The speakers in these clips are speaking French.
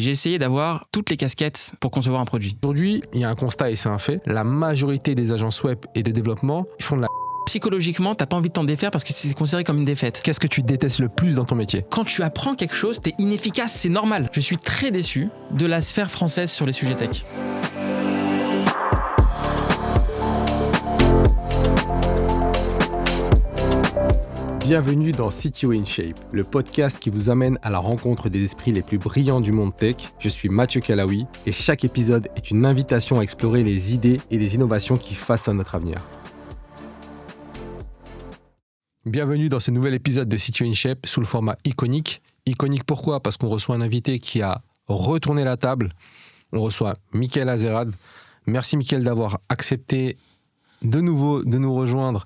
j'ai essayé d'avoir toutes les casquettes pour concevoir un produit. Aujourd'hui, il y a un constat et c'est un fait. La majorité des agences web et de développement, ils font de la... Psychologiquement, t'as pas envie de t'en défaire parce que c'est considéré comme une défaite. Qu'est-ce que tu détestes le plus dans ton métier ? Quand tu apprends quelque chose, t'es inefficace, c'est normal. Je suis très déçu de la sphère française sur les sujets tech. Bienvenue dans CTO in Shape, le podcast qui vous amène à la rencontre des esprits les plus brillants du monde tech. Je suis Mathieu Calaoui et chaque épisode est une invitation à explorer les idées et les innovations qui façonnent notre avenir. Bienvenue dans ce nouvel épisode de CTO in Shape sous le format iconique. Iconique pourquoi ? Parce qu'on reçoit un invité qui a retourné la table. On reçoit Michael Azerrad. Merci Michael d'avoir accepté de nouveau de nous rejoindre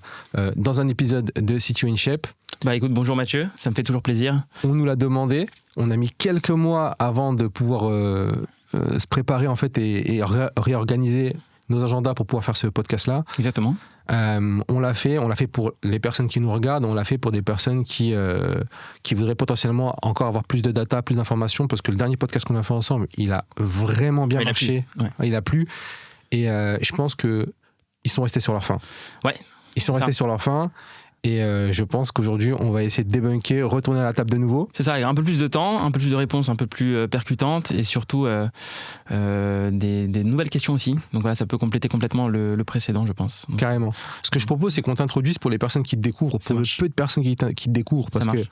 dans un épisode de CTO in Shape. Bah écoute, bonjour Mathieu, ça me fait toujours plaisir. On nous l'a demandé, on a mis quelques mois avant de pouvoir se préparer en fait et réorganiser nos agendas pour pouvoir faire ce podcast-là. Exactement. On l'a fait pour les personnes qui nous regardent, on l'a fait pour des personnes qui voudraient potentiellement encore avoir plus de data, plus d'informations, parce que le dernier podcast qu'on a fait ensemble, il a vraiment bien marché. Il a plu. Et je pense que ils sont restés sur leur faim. Ouais. Ils sont restés sur leur faim. Et je pense qu'aujourd'hui, on va essayer de débunker, retourner à la table de nouveau. C'est ça, il y a un peu plus de temps, un peu plus de réponses un peu plus percutantes et surtout des nouvelles questions aussi. Donc voilà, ça peut compléter complètement le précédent, je pense. Donc, carrément. Ce que je propose, c'est qu'on t'introduise pour les personnes qui te découvrent, pour le peu de personnes qui te découvrent, parce que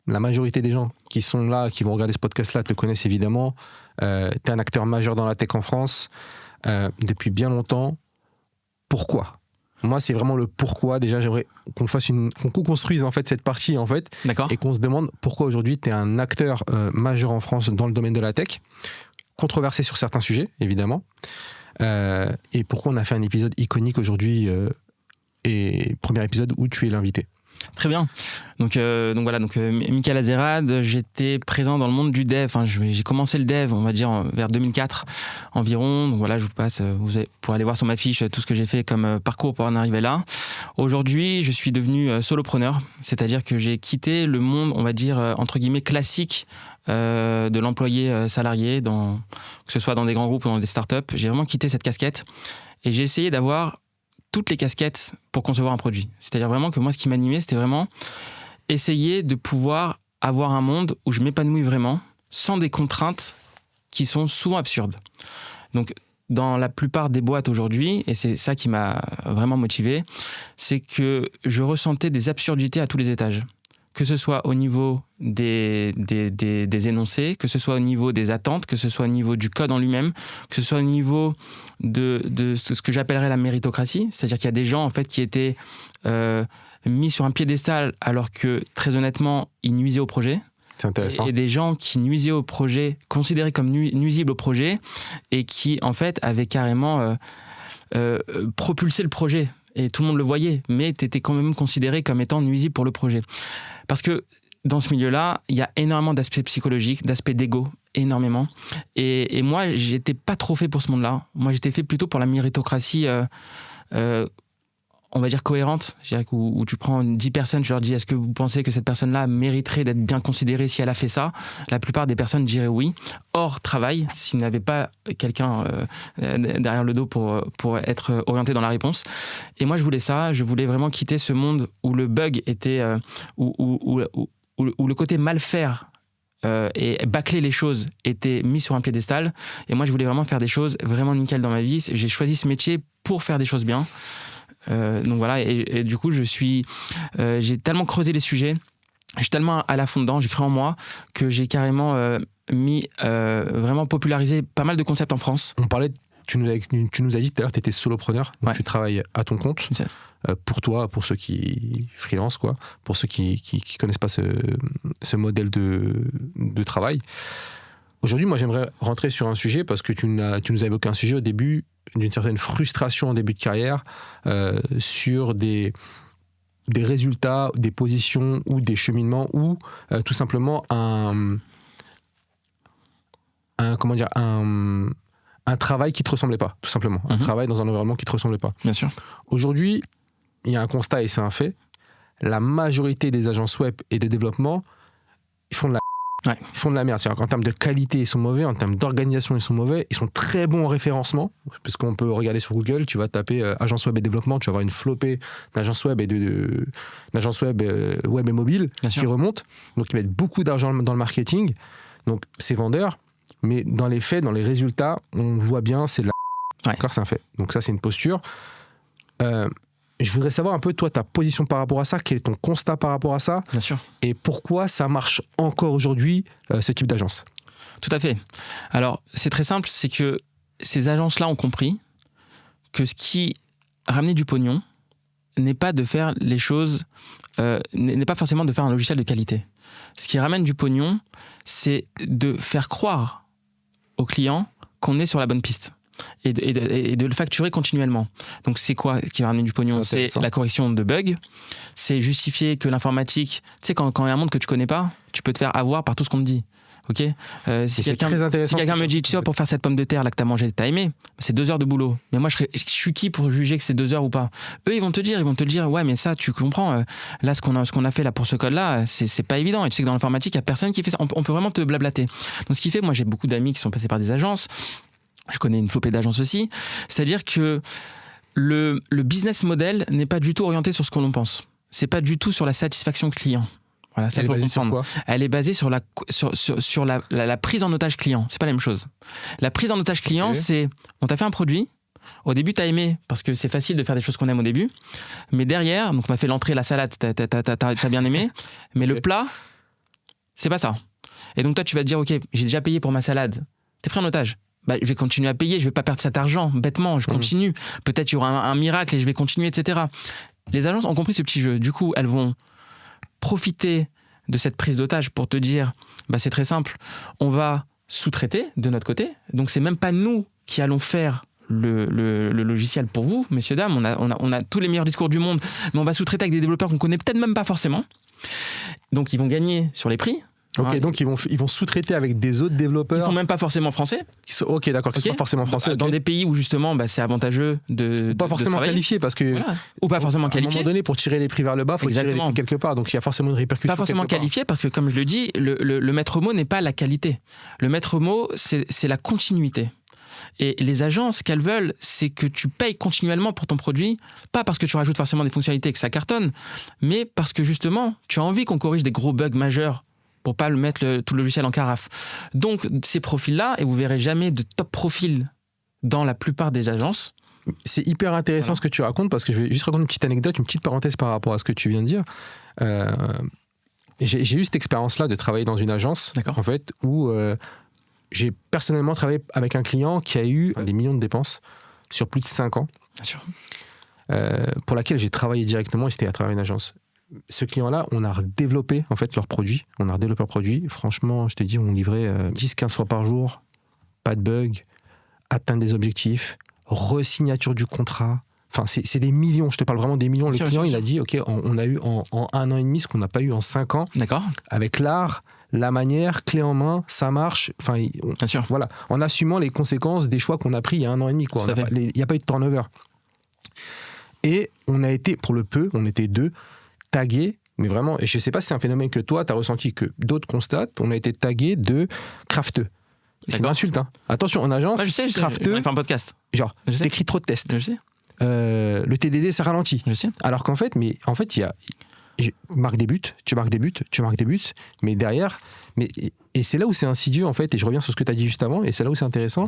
la majorité des gens qui sont là, qui vont regarder ce podcast-là, te connaissent évidemment. Tu es un acteur majeur dans la tech en France depuis bien longtemps. Pourquoi ? Moi, c'est vraiment le pourquoi. Déjà, j'aimerais qu'on co-construise en fait cette partie en fait, et qu'on se demande pourquoi aujourd'hui tu es un acteur majeur en France dans le domaine de la tech, controversé sur certains sujets évidemment, et pourquoi on a fait un épisode iconique aujourd'hui et premier épisode où tu es l'invité. Très bien. Donc voilà, Michael Azerrad, j'étais présent dans le monde du dev. Enfin, j'ai commencé le dev, on va dire, vers 2004 environ. Donc voilà, je vous passe, pour aller voir sur ma fiche tout ce que j'ai fait comme parcours pour en arriver là. Aujourd'hui, je suis devenu solopreneur, c'est-à-dire que j'ai quitté le monde, on va dire, entre guillemets, classique de l'employé salarié, que ce soit dans des grands groupes ou dans des startups. J'ai vraiment quitté cette casquette et j'ai essayé d'avoir toutes les casquettes pour concevoir un produit. C'est-à-dire vraiment que moi, ce qui m'animait, c'était vraiment essayer de pouvoir avoir un monde où je m'épanouis vraiment, sans des contraintes qui sont souvent absurdes. Donc, dans la plupart des boîtes aujourd'hui, et c'est ça qui m'a vraiment motivé, c'est que je ressentais des absurdités à tous les étages. Que ce soit au niveau des énoncés, que ce soit au niveau des attentes, que ce soit au niveau du code en lui-même, que ce soit au niveau de ce que j'appellerais la méritocratie, c'est-à-dire qu'il y a des gens en fait qui étaient mis sur un piédestal alors que très honnêtement ils nuisaient au projet. C'est intéressant. Et des gens qui nuisaient au projet, considérés comme nuisibles au projet, et qui en fait avaient carrément propulsé le projet. Et tout le monde le voyait, mais tu étais quand même considéré comme étant nuisible pour le projet. Parce que dans ce milieu-là, il y a énormément d'aspects psychologiques, d'aspects d'ego, énormément. Et moi, j'étais pas trop fait pour ce monde-là. Moi, j'étais fait plutôt pour la méritocratie, on va dire cohérente. C'est-à-dire où tu prends 10 personnes, tu leur dis, est-ce que vous pensez que cette personne-là mériterait d'être bien considérée si elle a fait ça ? La plupart des personnes diraient oui. Hors travail, s'il n'avait pas quelqu'un derrière le dos pour être orienté dans la réponse. Et moi, je voulais ça. Je voulais vraiment quitter ce monde où le bug était... où le côté mal faire et bâcler les choses était mis sur un piédestal. Et moi, je voulais vraiment faire des choses vraiment nickel dans ma vie. J'ai choisi ce métier pour faire des choses bien. Donc voilà, et du coup j'ai tellement creusé les sujets, je suis tellement à la fond dedans, j'ai cru en moi que j'ai carrément vraiment popularisé pas mal de concepts en France. On parlait, tu nous as dit tout à l'heure que tu étais solopreneur, donc tu travailles à ton compte, pour toi, pour ceux qui freelance quoi, pour ceux qui connaissent pas ce modèle de travail. Aujourd'hui, moi j'aimerais rentrer sur un sujet parce que tu nous as évoqué un sujet au début, d'une certaine frustration en début de carrière sur des résultats, des positions ou des cheminements ou tout simplement un travail qui te ressemblait pas, tout simplement. Un travail dans un environnement qui te ressemblait pas. Bien sûr. Aujourd'hui, il y a un constat et c'est un fait. La majorité des agences web et de développement, ils font de la Ouais. Ils font de la merde. C'est-à-dire qu'en termes de qualité, ils sont mauvais. En termes d'organisation, ils sont mauvais. Ils sont très bons en référencement. Parce qu'on peut regarder sur Google, tu vas taper agence web et développement, tu vas avoir une flopée d'agences web d'agences web et mobile qui remontent. Donc, ils mettent beaucoup d'argent dans le marketing. Donc, c'est vendeur. Mais dans les faits, dans les résultats, on voit bien, c'est de la... D'accord, c'est un fait. Donc, ça, c'est une posture. Je voudrais savoir un peu, toi, ta position par rapport à ça. Quel est ton constat par rapport à ça? Bien sûr. Et pourquoi ça marche encore aujourd'hui, ce type d'agence? Tout à fait. Alors, c'est très simple, c'est que ces agences-là ont compris que ce qui ramenait du pognon n'est pas de faire les choses, n'est pas forcément de faire un logiciel de qualité. Ce qui ramène du pognon, c'est de faire croire aux clients qu'on est sur la bonne piste. Et de le facturer continuellement. Donc c'est quoi qui va ramener du pognon? C'est la correction de bugs, c'est justifier que l'informatique, tu sais, quand il y a un monde que tu connais pas, tu peux te faire avoir par tout ce qu'on te dit. Ok, si quelqu'un me dit, tu sais, pour faire cette pomme de terre là que t'as mangé, t'as aimé, c'est 2 heures de boulot. Mais moi, je suis qui pour juger que c'est 2 heures ou pas? Eux, ils vont te le dire, ouais, mais ça, tu comprends, là, ce qu'on a fait là pour ce code-là, c'est pas évident. Et tu sais que dans l'informatique, il y a personne qui fait ça. On peut vraiment te blablater. Donc, ce qui fait, moi, j'ai beaucoup d'amis qui sont passés par des agences. Je connais une flopée d'agences aussi. C'est-à-dire que le business model n'est pas du tout orienté sur ce que l'on pense. C'est pas du tout sur la satisfaction client. Voilà, ça faut comprendre. Elle est basée sur la prise en otage client. C'est pas la même chose. La prise en otage client, c'est on t'a fait un produit. Au début, t'as aimé parce que c'est facile de faire des choses qu'on aime au début. Mais derrière, donc on a fait l'entrée, la salade, t'as bien aimé. Mais le plat, c'est pas ça. Et donc toi, tu vas te dire, ok, j'ai déjà payé pour ma salade. T'es pris en otage. Bah, je vais continuer à payer, je vais pas perdre cet argent, bêtement, je continue. Peut-être il y aura un miracle et je vais continuer, etc. Les agences ont compris ce petit jeu. Du coup, elles vont profiter de cette prise d'otage pour te dire, bah, c'est très simple, on va sous-traiter de notre côté. Donc, c'est même pas nous qui allons faire le logiciel pour vous, messieurs, dames. On a tous les meilleurs discours du monde, mais on va sous-traiter avec des développeurs qu'on connaît peut-être même pas forcément. Donc, ils vont gagner sur les prix. Ok, donc ils vont sous-traiter avec des autres développeurs. Qui sont même pas forcément français. Ok, d'accord, qui sont pas forcément français. Dans des pays où justement c'est avantageux de. Ou pas forcément qualifié, parce que. Voilà. Ou pas forcément qualifié. À un moment donné, pour tirer les prix vers le bas, il faut tirer les prix quelque part. Donc il y a forcément une répercussion. Pas forcément qualifié, parce que comme je le dis, le maître mot n'est pas la qualité. Le maître mot, c'est la continuité. Et les agences, ce qu'elles veulent, c'est que tu payes continuellement pour ton produit, pas parce que tu rajoutes forcément des fonctionnalités et que ça cartonne, mais parce que justement, tu as envie qu'on corrige des gros bugs majeurs pour pas mettre tout le logiciel en carafe. Donc, ces profils-là, et vous verrez jamais de top profil dans la plupart des agences. C'est hyper intéressant ce que tu racontes, parce que je vais juste raconter une petite anecdote, une petite parenthèse par rapport à ce que tu viens de dire. J'ai eu cette expérience-là de travailler dans une agence, en fait, où j'ai personnellement travaillé avec un client qui a eu des millions de dépenses sur plus de 5 ans. Bien sûr. Pour laquelle j'ai travaillé directement, et c'était à travers une agence. Ce client-là, on a redéveloppé en fait leur produit. On a redéveloppé leur produit. Franchement, je te dis, on livrait 10-15 fois par jour, pas de bug, atteindre des objectifs, resignature du contrat. Enfin, c'est des millions, je te parle vraiment des millions. Le client, il a dit, ok, on a eu en 1 an et demi ce qu'on n'a pas eu en 5 ans. D'accord. Avec l'art, la manière, clé en main, ça marche. Enfin, bien sûr. Voilà, en assumant les conséquences des choix qu'on a pris il y a 1 an et demi. Il n'y a pas eu de turnover. Et on a été, pour le peu, on était 2, tagués, mais vraiment, et je ne sais pas si c'est un phénomène que toi, tu as ressenti, que d'autres constatent, on a été tagués de crafteux. C'est une insulte, hein. Attention, en agence, crafteux. On fait un podcast. Genre, t'écris trop de tests. Je sais. Le TDD, ça ralentit. Je sais. Alors qu'en fait, il y a. Marque des buts, tu marques des buts, mais derrière. Et c'est là où c'est insidieux, en fait, et je reviens sur ce que tu as dit juste avant, et c'est là où c'est intéressant.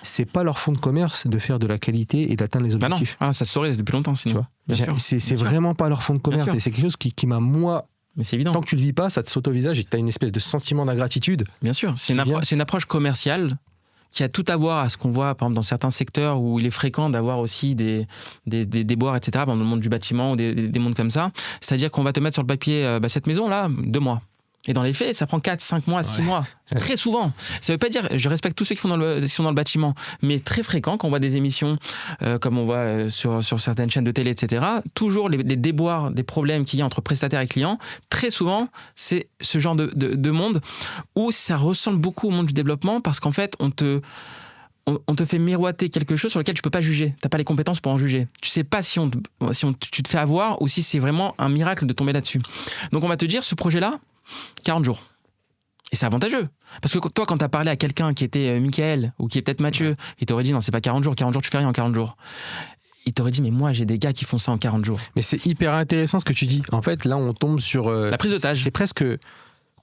C'est pas leur fond de commerce de faire de la qualité et d'atteindre les objectifs. Bah non, ça se saurait depuis longtemps, sinon. C'est vraiment pas leur fond de commerce. Et c'est quelque chose qui m'a, moi. Mais c'est évident. Tant que tu le vis pas, ça te saute au visage et tu as une espèce de sentiment d'ingratitude. Bien sûr. C'est une approche commerciale qui a tout à voir à ce qu'on voit, par exemple, dans certains secteurs où il est fréquent d'avoir aussi des déboires, etc., dans le monde du bâtiment ou des mondes comme ça. C'est-à-dire qu'on va te mettre sur le papier, cette maison-là, 2 mois. Et dans les faits, ça prend 4, 5 mois, 6 mois. C'est très souvent. Ça veut pas dire, je respecte tous ceux qui sont dans le bâtiment, mais très fréquent quand on voit des émissions, comme on voit sur certaines chaînes de télé, etc., toujours les déboires, des problèmes qu'il y a entre prestataires et clients, très souvent, c'est ce genre de monde où ça ressemble beaucoup au monde du développement, parce qu'en fait, on te fait miroiter quelque chose sur lequel tu peux pas juger. T'as pas les compétences pour en juger. Tu sais pas si tu te fais avoir ou si c'est vraiment un miracle de tomber là-dessus. Donc on va te dire, ce projet-là, 40 jours. Et c'est avantageux. Parce que toi, quand tu as parlé à quelqu'un qui était Michael ou qui est peut-être Mathieu, il t'aurait dit non, c'est pas 40 jours. 40 jours, tu fais rien en 40 jours. Il t'aurait dit mais moi, j'ai des gars qui font ça en 40 jours. Mais c'est hyper intéressant ce que tu dis. En fait, là, on tombe sur... la prise d'otage. C'est presque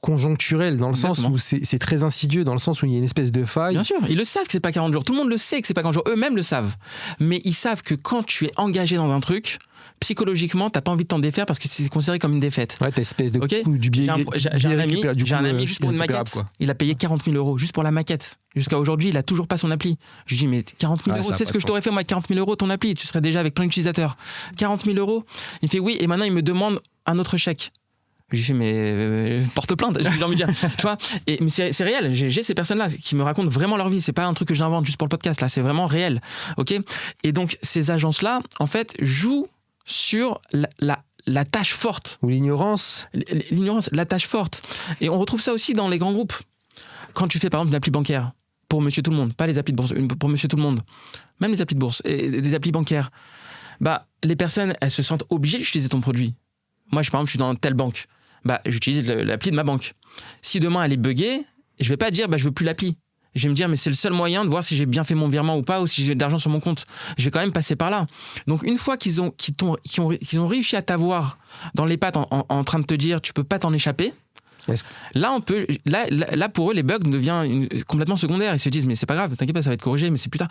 conjoncturel dans le Exactement. sens où c'est très insidieux, dans le sens où il y a une espèce de faille. Bien sûr, ils le savent que c'est pas 40 jours. Tout le monde le sait que c'est pas 40 jours. Eux-mêmes le savent. Mais ils savent que quand tu es engagé dans un truc, psychologiquement, t'as pas envie de t'en défaire parce que c'est considéré comme une défaite. Ouais, t'as espèce de Okay. coup du biais. J'ai un ami juste pour une maquette. Quoi. Il a payé 40 000 euros juste pour la maquette. Jusqu'à aujourd'hui, il a toujours pas son appli. Je lui dis, mais 40 000 euros, tu sais ce que je t'aurais fait moi avec 40 000 euros ton appli? Tu serais déjà avec plein d'utilisateurs. 40 000 euros. Il me fait oui, et maintenant il me demande un autre chèque. Je lui fais mais porte plainte, j'ai envie de dire, tu vois. Mais c'est réel. J'ai ces personnes-là qui me racontent vraiment leur vie. C'est pas un truc que j'invente juste pour le podcast. Là, c'est vraiment réel, ok. Et donc ces agences-là, en fait, jouent sur la tâche forte ou l'ignorance, la tâche forte. Et on retrouve ça aussi dans les grands groupes. Quand tu fais par exemple une appli bancaire pour Monsieur Tout le Monde, pas les applis de bourse, pour Monsieur Tout le Monde, même les applis de bourse et des applis bancaires, bah les personnes elles se sentent obligées d'utiliser ton produit. Moi, par exemple, je suis dans telle banque. Bah, j'utilise l'appli de ma banque. Si demain elle est buggée, je vais pas dire je veux plus l'appli. Je vais me dire mais c'est le seul moyen de voir si j'ai bien fait mon virement ou pas ou si j'ai de l'argent sur mon compte. Je vais quand même passer par là. Donc une fois qu'ils ont réussi à t'avoir dans les pattes en train de te dire tu peux pas t'en échapper. Là pour eux les bugs deviennent complètement secondaires. Ils se disent mais c'est pas grave, t'inquiète pas, ça va être corrigé, mais c'est plus tard.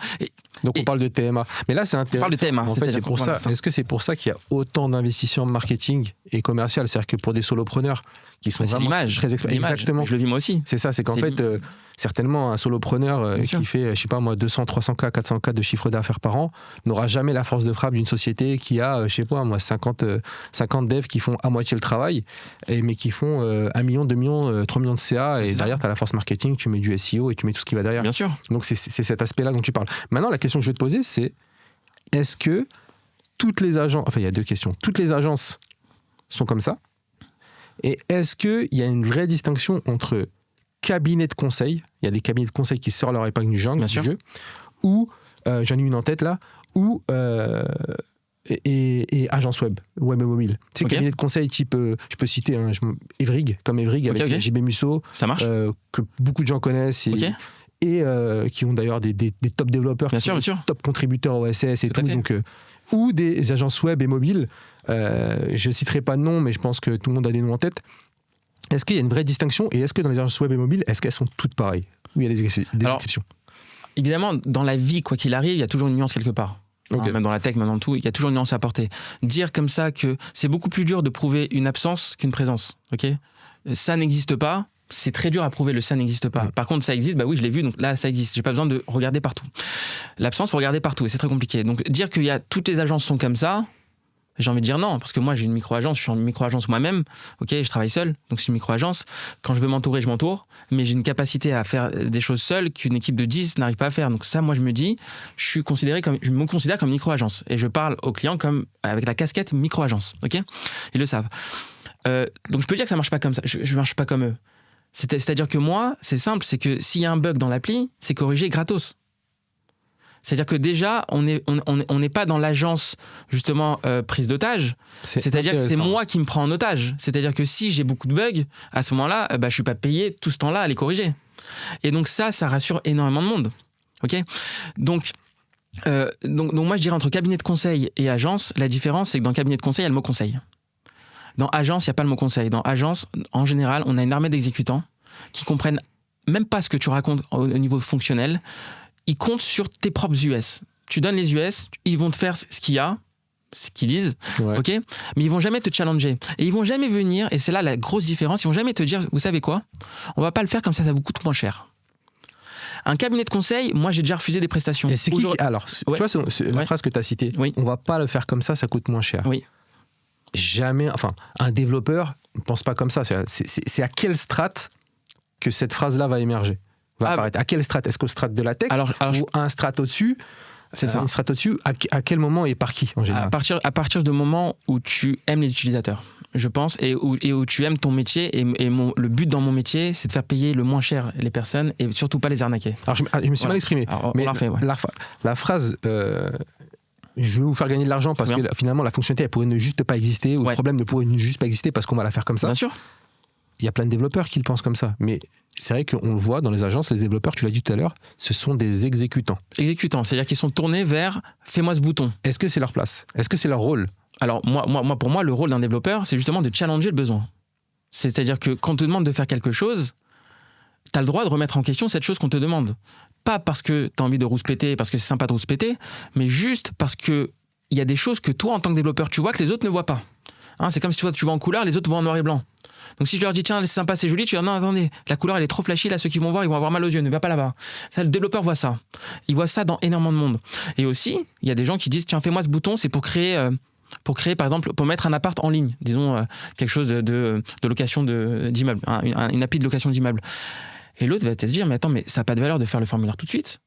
Donc on parle de TMA. Mais là c'est intéressant. On parle de TMA. En fait c'est pour ça. Est-ce que c'est pour ça qu'il y a autant d'investissements marketing et commercial? C'est-à-dire que pour des solopreneurs qui sont vraiment très experts. Exactement. Je le vis moi aussi. C'est ça, c'est qu'en fait certainement un solopreneur qui fait je sais pas moi 200, 300K, 400K de chiffre d'affaires par an n'aura jamais la force de frappe d'une société qui a je sais pas moi 50 devs qui font à moitié le travail mais qui font 1 million, 2 millions, 3 millions de CA et derrière tu as la force marketing, tu mets du SEO et tu mets tout ce qui va derrière. Bien sûr. Donc c'est cet aspect-là dont tu parles. Maintenant la question que je vais te poser c'est est-ce que toutes les agences, enfin il y a deux questions, toutes les agences sont comme ça et est-ce qu'il y a une vraie distinction entre cabinet de conseil, il y a des cabinets de conseil qui sortent leur épingle du jeu, ou j'en ai une en tête là, ou et agence web et mobile. Tu sais, cabinet de conseil type, je peux citer Evrig, comme Evrig avec JB Musso, ça marche, que beaucoup de gens connaissent et qui ont d'ailleurs des top développeurs, bien sûr. top contributeurs au SS et tout, donc ou des agences web et mobiles. Je citerai pas de nom, mais je pense que tout le monde a des noms en tête. Est-ce qu'il y a une vraie distinction et est-ce que dans les agences web et mobiles, est-ce qu'elles sont toutes pareilles ou il y a des exceptions? Évidemment, dans la vie, quoi qu'il arrive, il y a toujours une nuance quelque part. Même dans la tech, même dans tout, il y a toujours une nuance à apporter. Dire comme ça que c'est beaucoup plus dur de prouver une absence qu'une présence. Ça n'existe pas. C'est très dur à prouver, le ça n'existe pas. Par contre, ça existe, bah oui, je l'ai vu, donc là, ça existe. J'ai pas besoin de regarder partout. L'absence, faut regarder partout et c'est très compliqué. Donc, dire que toutes les agences sont comme ça, j'ai envie de dire non, parce que moi j'ai une micro-agence, je suis en micro-agence moi-même, je travaille seul, donc c'est une micro-agence. Quand je veux m'entourer, je m'entoure, mais j'ai une capacité à faire des choses seule qu'une équipe de 10 n'arrive pas à faire. Donc ça, moi je me dis, je me considère comme micro-agence et je parle aux clients comme avec la casquette micro-agence, Ils le savent. Donc je peux dire que ça marche pas comme ça, je marche pas comme eux. C'est-à-dire que moi, c'est simple, c'est que s'il y a un bug dans l'appli, c'est corrigé gratos. C'est-à-dire que déjà, on n'est pas dans l'agence, justement, prise d'otage. C'est-à-dire que c'est moi qui me prends en otage. C'est-à-dire que si j'ai beaucoup de bugs, à ce moment-là, je ne suis pas payé tout ce temps-là à les corriger. Et donc ça rassure énormément de monde. Donc moi, je dirais entre cabinet de conseil et agence, la différence, c'est que dans cabinet de conseil, il y a le mot conseil. Dans agence, il n'y a pas le mot conseil. Dans agence, en général, on a une armée d'exécutants qui comprennent même pas ce que tu racontes au niveau fonctionnel. Ils comptent sur tes propres US. Tu donnes les US, ils vont te faire ce qu'il y a, ce qu'ils disent, mais ils vont jamais te challenger. Et ils vont jamais venir, et c'est là la grosse différence, ils vont jamais te dire, vous savez quoi, on va pas le faire comme ça vous coûte moins cher. Un cabinet de conseil, moi j'ai déjà refusé des prestations. Et c'est alors, tu vois, la phrase que tu as citée, on va pas le faire comme ça coûte moins cher. Oui. Jamais, enfin, un développeur ne pense pas comme ça. C'est à quelle strate que cette phrase-là va émerger? À quelle strate? Est-ce qu'au strate de la tech ou un strate au-dessus? C'est ça. Une strate au-dessus, à quel moment et par qui en général? À partir du moment où tu aimes les utilisateurs, je pense, et où tu aimes ton métier. Le but dans mon métier, c'est de faire payer le moins cher les personnes et surtout pas les arnaquer. Alors je me suis mal exprimé. Mais la phrase... je vais vous faire gagner de l'argent parce que finalement la fonctionnalité elle pourrait ne juste pas exister ou le problème ne pourrait juste pas exister parce qu'on va la faire comme ça. Bien sûr. il y a plein de développeurs qui le pensent comme ça. Mais c'est vrai qu'on le voit dans les agences, les développeurs, tu l'as dit tout à l'heure, ce sont des exécutants. Exécutants, c'est-à-dire qu'ils sont tournés vers « fais-moi ce bouton ». Est-ce que c'est leur place? Est-ce que c'est leur rôle? Alors, pour moi, le rôle d'un développeur, c'est justement de challenger le besoin. C'est-à-dire que quand on te demande de faire quelque chose, tu as le droit de remettre en question cette chose qu'on te demande. Pas parce que tu as envie de rouspéter, parce que c'est sympa de rouspéter, mais juste parce qu'il y a des choses que toi, en tant que développeur, tu vois que les autres ne voient pas. Hein, c'est comme si tu vois en couleur, les autres voient en noir et blanc. Donc si je leur dis tiens, c'est sympa, c'est joli, tu dis non, attendez, la couleur elle est trop flashy, là ceux qui vont voir, ils vont avoir mal aux yeux, ne va pas là-bas. Ça, le développeur voit ça. Il voit ça dans énormément de monde. Et aussi, il y a des gens qui disent tiens, fais-moi ce bouton, c'est pour créer par exemple, pour mettre un appart en ligne, disons quelque chose de location d'immeuble, une appli de location d'immeuble. Et l'autre va te dire mais attends, mais ça n'a pas de valeur de faire le formulaire tout de suite.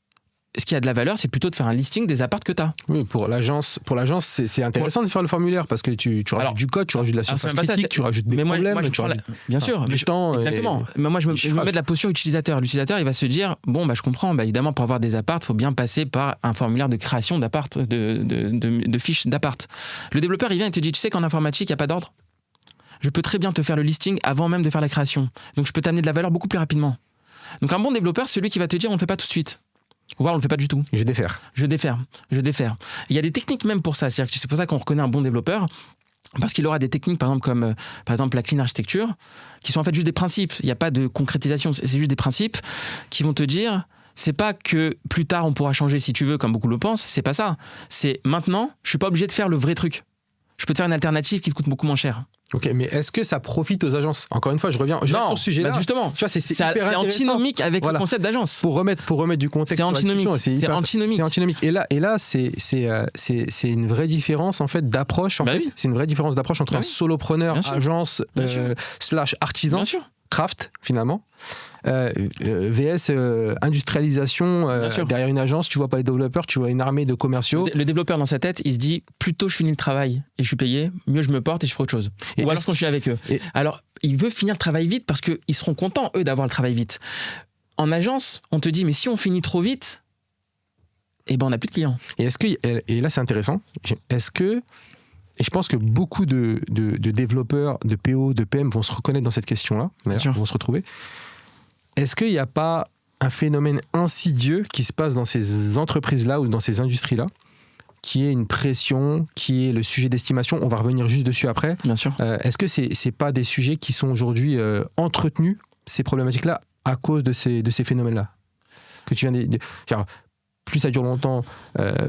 Ce qui a de la valeur, c'est plutôt de faire un listing des apparts que tu as. Oui, pour l'agence, c'est intéressant de faire le formulaire parce que tu rajoutes du code, tu rajoutes de la surface critique, tu rajoutes des problèmes, bien sûr, du temps. Exactement. Mais moi, je me mets de la posture utilisateur. L'utilisateur, il va se dire bon, je comprends. Évidemment, pour avoir des apparts, il faut bien passer par un formulaire de création d'appart, de fiches d'appart. Le développeur, il vient et te dit tu sais qu'en informatique, il n'y a pas d'ordre. Je peux très bien te faire le listing avant même de faire la création. Donc, je peux t'amener de la valeur beaucoup plus rapidement. Donc, un bon développeur, c'est celui qui va te dire on ne le fait pas tout de suite. Voire on le fait pas du tout. Je défère. Il y a des techniques même pour ça. C'est pour ça qu'on reconnaît un bon développeur. Parce qu'il aura des techniques, par exemple, comme la clean architecture, qui sont en fait juste des principes. Il n'y a pas de concrétisation, c'est juste des principes qui vont te dire, c'est pas que plus tard on pourra changer si tu veux, comme beaucoup le pensent, c'est pas ça. C'est maintenant, je suis pas obligé de faire le vrai truc. Je peux te faire une alternative qui te coûte beaucoup moins cher. Ok, mais est-ce que ça profite aux agences? Encore une fois, je reviens sur ce sujet-là. Justement, tu vois, c'est antinomique avec le concept d'agence. Pour remettre du contexte, c'est antinomique. C'est antinomique. Et là, c'est une vraie différence en fait d'approche. Oui. C'est une vraie différence d'approche entre un solopreneur, agence / artisan, craft finalement. VS industrialisation derrière une agence, tu vois pas les développeurs, tu vois une armée de commerciaux. Le développeur dans sa tête, il se dit plutôt je finis le travail et je suis payé, mieux je me porte et je ferai autre chose. Ou alors je continue avec eux. Alors il veut finir le travail vite parce qu'ils seront contents eux d'avoir le travail vite. En agence, on te dit mais si on finit trop vite, on n'a plus de clients. Et là c'est intéressant. Et je pense que beaucoup de développeurs, de PO, de PM vont se reconnaître dans cette question-là, d'ailleurs, vont se retrouver. Est-ce qu'il n'y a pas un phénomène insidieux qui se passe dans ces entreprises-là ou dans ces industries-là, qui est une pression, qui est le sujet d'estimation? On va revenir juste dessus après. Bien sûr. Est-ce que c'est pas des sujets qui sont aujourd'hui entretenus, ces problématiques-là, à cause de ces phénomènes-là que tu viens de plus ça dure longtemps,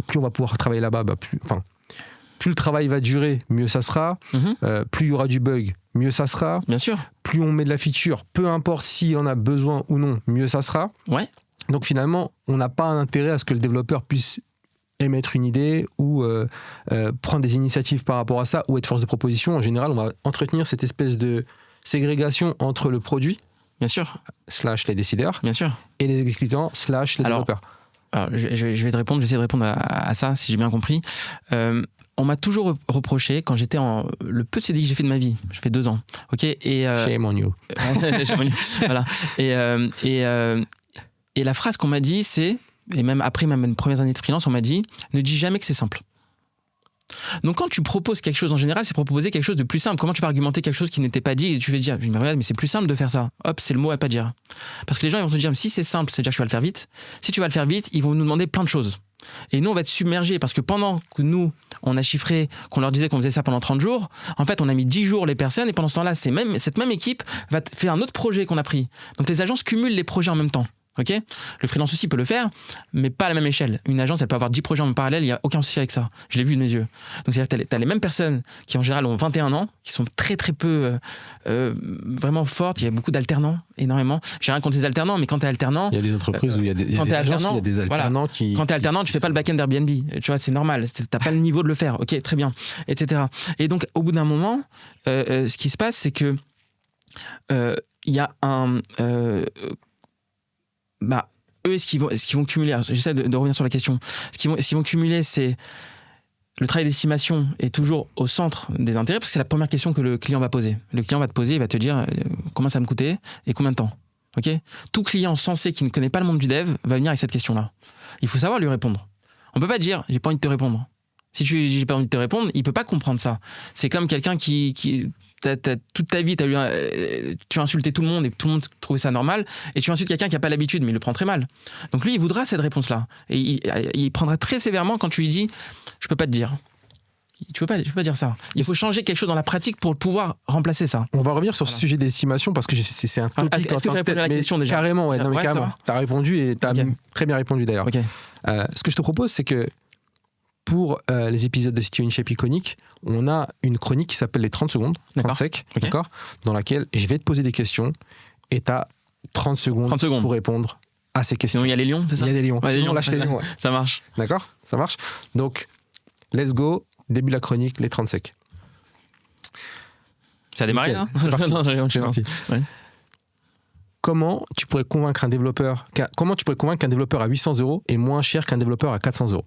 plus on va pouvoir travailler là-bas, plus le travail va durer, mieux ça sera. Plus il y aura du bug, mieux ça sera. Bien sûr. Plus on met de la feature, peu importe s'il en a besoin ou non, mieux ça sera. Ouais. Donc finalement, on n'a pas intérêt à ce que le développeur puisse émettre une idée ou prendre des initiatives par rapport à ça ou être force de proposition. En général, on va entretenir cette espèce de ségrégation entre le produit, bien sûr, / les décideurs, bien sûr, et les exécutants / les développeurs. Alors, je vais essayer de répondre à ça, si j'ai bien compris. On m'a toujours reproché, quand j'étais le peu de CDI que j'ai fait de ma vie, j'ai fait 2 ans, ok, et shame on you. Voilà. Et la phrase qu'on m'a dit, c'est, et même après mes premières années de freelance, on m'a dit, ne dis jamais que c'est simple. Donc quand tu proposes quelque chose en général, c'est proposer quelque chose de plus simple. Comment tu vas argumenter quelque chose qui n'était pas dit et tu vas dire mais c'est plus simple de faire ça. Hop, c'est le mot à pas dire. Parce que les gens ils vont te dire si c'est simple, c'est-à-dire que tu vas le faire vite. Si tu vas le faire vite, ils vont nous demander plein de choses. Et nous on va être submergés parce que pendant que nous on a chiffré, qu'on leur disait qu'on faisait ça pendant 30 jours, en fait on a mis 10 jours les personnes et pendant ce temps-là cette même équipe va faire un autre projet qu'on a pris. Donc les agences cumulent les projets en même temps. Okay, le freelance aussi peut le faire, mais pas à la même échelle. Une agence, elle peut avoir 10 projets en parallèle, il n'y a aucun souci avec ça. Je l'ai vu de mes yeux. Donc, c'est-à-dire que tu as les mêmes personnes qui, en général, ont 21 ans, qui sont très, très peu vraiment fortes. Il y a beaucoup d'alternants, énormément. J'ai rien contre les alternants, mais quand tu es alternant... Il y a des entreprises où il y a des alternants qui... Quand tu es alternant, tu ne fais pas le back-end Airbnb. Tu vois, c'est normal. Tu n'as pas le niveau de le faire. Ok, très bien, etc. Et donc, au bout d'un moment, ce qui se passe, c'est que il y a un... eux, ce qu'ils vont cumuler, j'essaie de revenir sur la question, ce qu'ils vont cumuler, c'est le travail d'estimation est toujours au centre des intérêts, parce que c'est la première question que le client va poser. Le client va te poser, il va te dire comment ça va me coûter et combien de temps. Okay, tout client censé qui ne connaît pas le monde du dev va venir avec cette question-là. Il faut savoir lui répondre. On ne peut pas dire j'ai pas envie de te répondre. Si tu dis j'ai pas envie de te répondre, il ne peut pas comprendre ça. C'est comme quelqu'un qui toute ta vie, tu as insulté tout le monde et tout le monde trouvait ça normal, et tu insultes quelqu'un qui n'a pas l'habitude, mais il le prend très mal. Donc lui, il voudra cette réponse-là. Et il prendra très sévèrement quand tu lui dis « je peux pas te dire ». Tu peux pas dire ça. Il faut changer quelque chose dans la pratique pour pouvoir remplacer ça. On va revenir sur ce sujet d'estimation parce que c'est un topic. Est-ce que j'ai répondu à la question déjà? Carrément, ouais. Non, mais carrément. Tu as répondu et tu as très bien répondu d'ailleurs. Okay. Ce que je te propose, c'est que pour les épisodes de Si tu as une shape iconique, on a une chronique qui s'appelle les 30 secondes, 30 secs, d'accord, dans laquelle je vais te poser des questions et tu as 30 secondes pour répondre à ces questions. Sinon, il y a les lions, c'est ça? Il y a des lions. Ouais, Sinon, lâche les lions. Ouais. Ça marche. D'accord? Ça marche? Donc, let's go. Début de la chronique, les 30 secs. Ça a démarré là? C'est parti. C'est parti. Ouais. Comment tu pourrais convaincre un développeur qu'un développeur à 800 € est moins cher qu'un développeur à 400 €?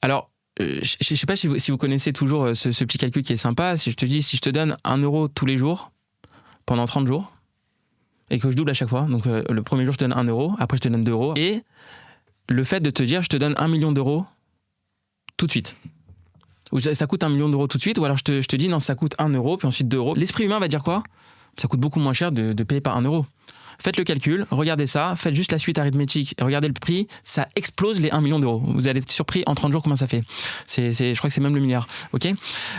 Alors, je ne sais pas si vous connaissez toujours ce petit calcul qui est sympa. Si je te dis, si je te donne 1 euro tous les jours, pendant 30 jours, et que je double à chaque fois, donc le premier jour je te donne 1 euro, après je te donne 2 euros, et le fait de te dire je te donne 1 million d'euros tout de suite. Ou ça coûte 1 million d'euros tout de suite, ou alors je te dis non, ça coûte 1 euro, puis ensuite 2 euros. L'esprit humain va dire quoi? Ça coûte beaucoup moins cher de payer par 1 euro. Faites le calcul, regardez ça, faites juste la suite arithmétique et regardez le prix, ça explose les 1 million d'euros. Vous allez être surpris en 30 jours combien ça fait. Je crois que c'est même le milliard. Okay,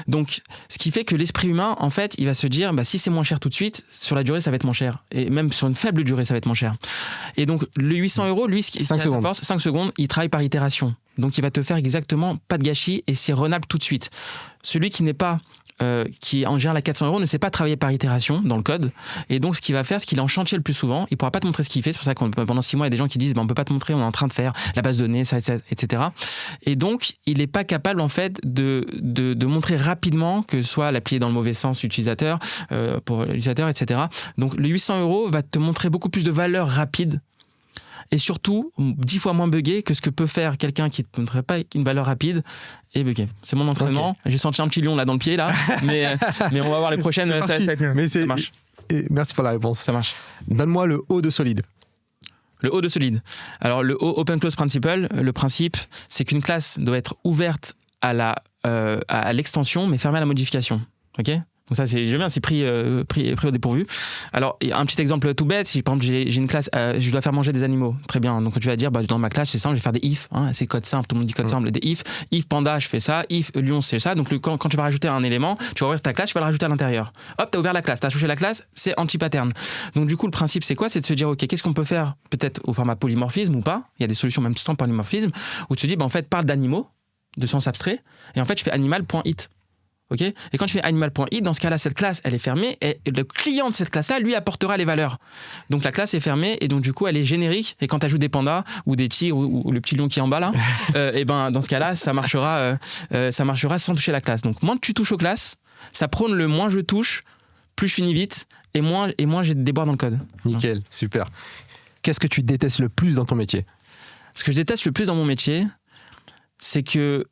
donc, ce qui fait que l'esprit humain, en fait, il va se dire, si c'est moins cher tout de suite, sur la durée, ça va être moins cher. Et même sur une faible durée, ça va être moins cher. Et donc, le 800 €, lui, ce qui 5 secondes. Force, 5 secondes, il travaille par itération. Donc, il va te faire exactement pas de gâchis et c'est renable tout de suite. Celui qui n'est pas qui en général à 400 € ne sait pas travailler par itération dans le code, et donc ce qu'il va faire, c'est qu'il est en chantier le plus souvent, il pourra pas te montrer ce qu'il fait. C'est pour ça que pendant 6 mois il y a des gens qui disent on peut pas te montrer, on est en train de faire la base de données, ça, etc. Et donc il n'est pas capable en fait de montrer rapidement, que soit l'appliquer dans le mauvais sens l'utilisateur, pour l'utilisateur, etc. Donc le 800 € va te montrer beaucoup plus de valeur rapide et surtout 10 fois moins buggé que ce que peut faire quelqu'un qui ne montrerait pas une valeur rapide et buggé. C'est mon entraînement. Okay. J'ai senti un petit lion là dans le pied là, mais on va voir les prochaines. Ça marche. Et merci pour la réponse. Ça marche. Donne-moi le O de solide. Le O de solide. Alors le O, Open Close Principle, le principe, c'est qu'une classe doit être ouverte à l'extension, mais fermée à la modification. Ok ? Donc ça, j'aime bien, c'est pris au dépourvu. Alors, un petit exemple tout bête, si par exemple j'ai une classe, je dois faire manger des animaux, très bien. Donc tu vas dire, dans ma classe, c'est simple, je vais faire des if, c'est code simple, tout le monde dit code simple, des if panda, je fais ça, if lion, c'est ça. Donc quand tu vas rajouter un élément, tu vas ouvrir ta classe, tu vas le rajouter à l'intérieur. Hop, t'as ouvert la classe, t'as touché la classe, c'est anti-pattern. Donc du coup, le principe, c'est quoi? C'est de se dire, ok, qu'est-ce qu'on peut faire peut-être au format polymorphisme ou pas? Il y a des solutions même tout en polymorphisme, où tu te dis, en fait, parle d'animaux, de sens abstrait, et en fait, tu fais animal.it. Okay, et quand tu fais animal.it, dans ce cas-là, cette classe, elle est fermée et le client de cette classe-là, lui, apportera les valeurs. Donc la classe est fermée et donc du coup, elle est générique. Et quand tu ajoutes des pandas ou des tigres ou le petit lion qui est en bas là, et dans ce cas-là, ça marchera sans toucher la classe. Donc moins tu touches aux classes, ça prône le moins je touche, plus je finis vite et moins j'ai de déboires dans le code. Nickel, super. Qu'est-ce que tu détestes le plus dans ton métier? Ce que je déteste le plus dans mon métier, c'est que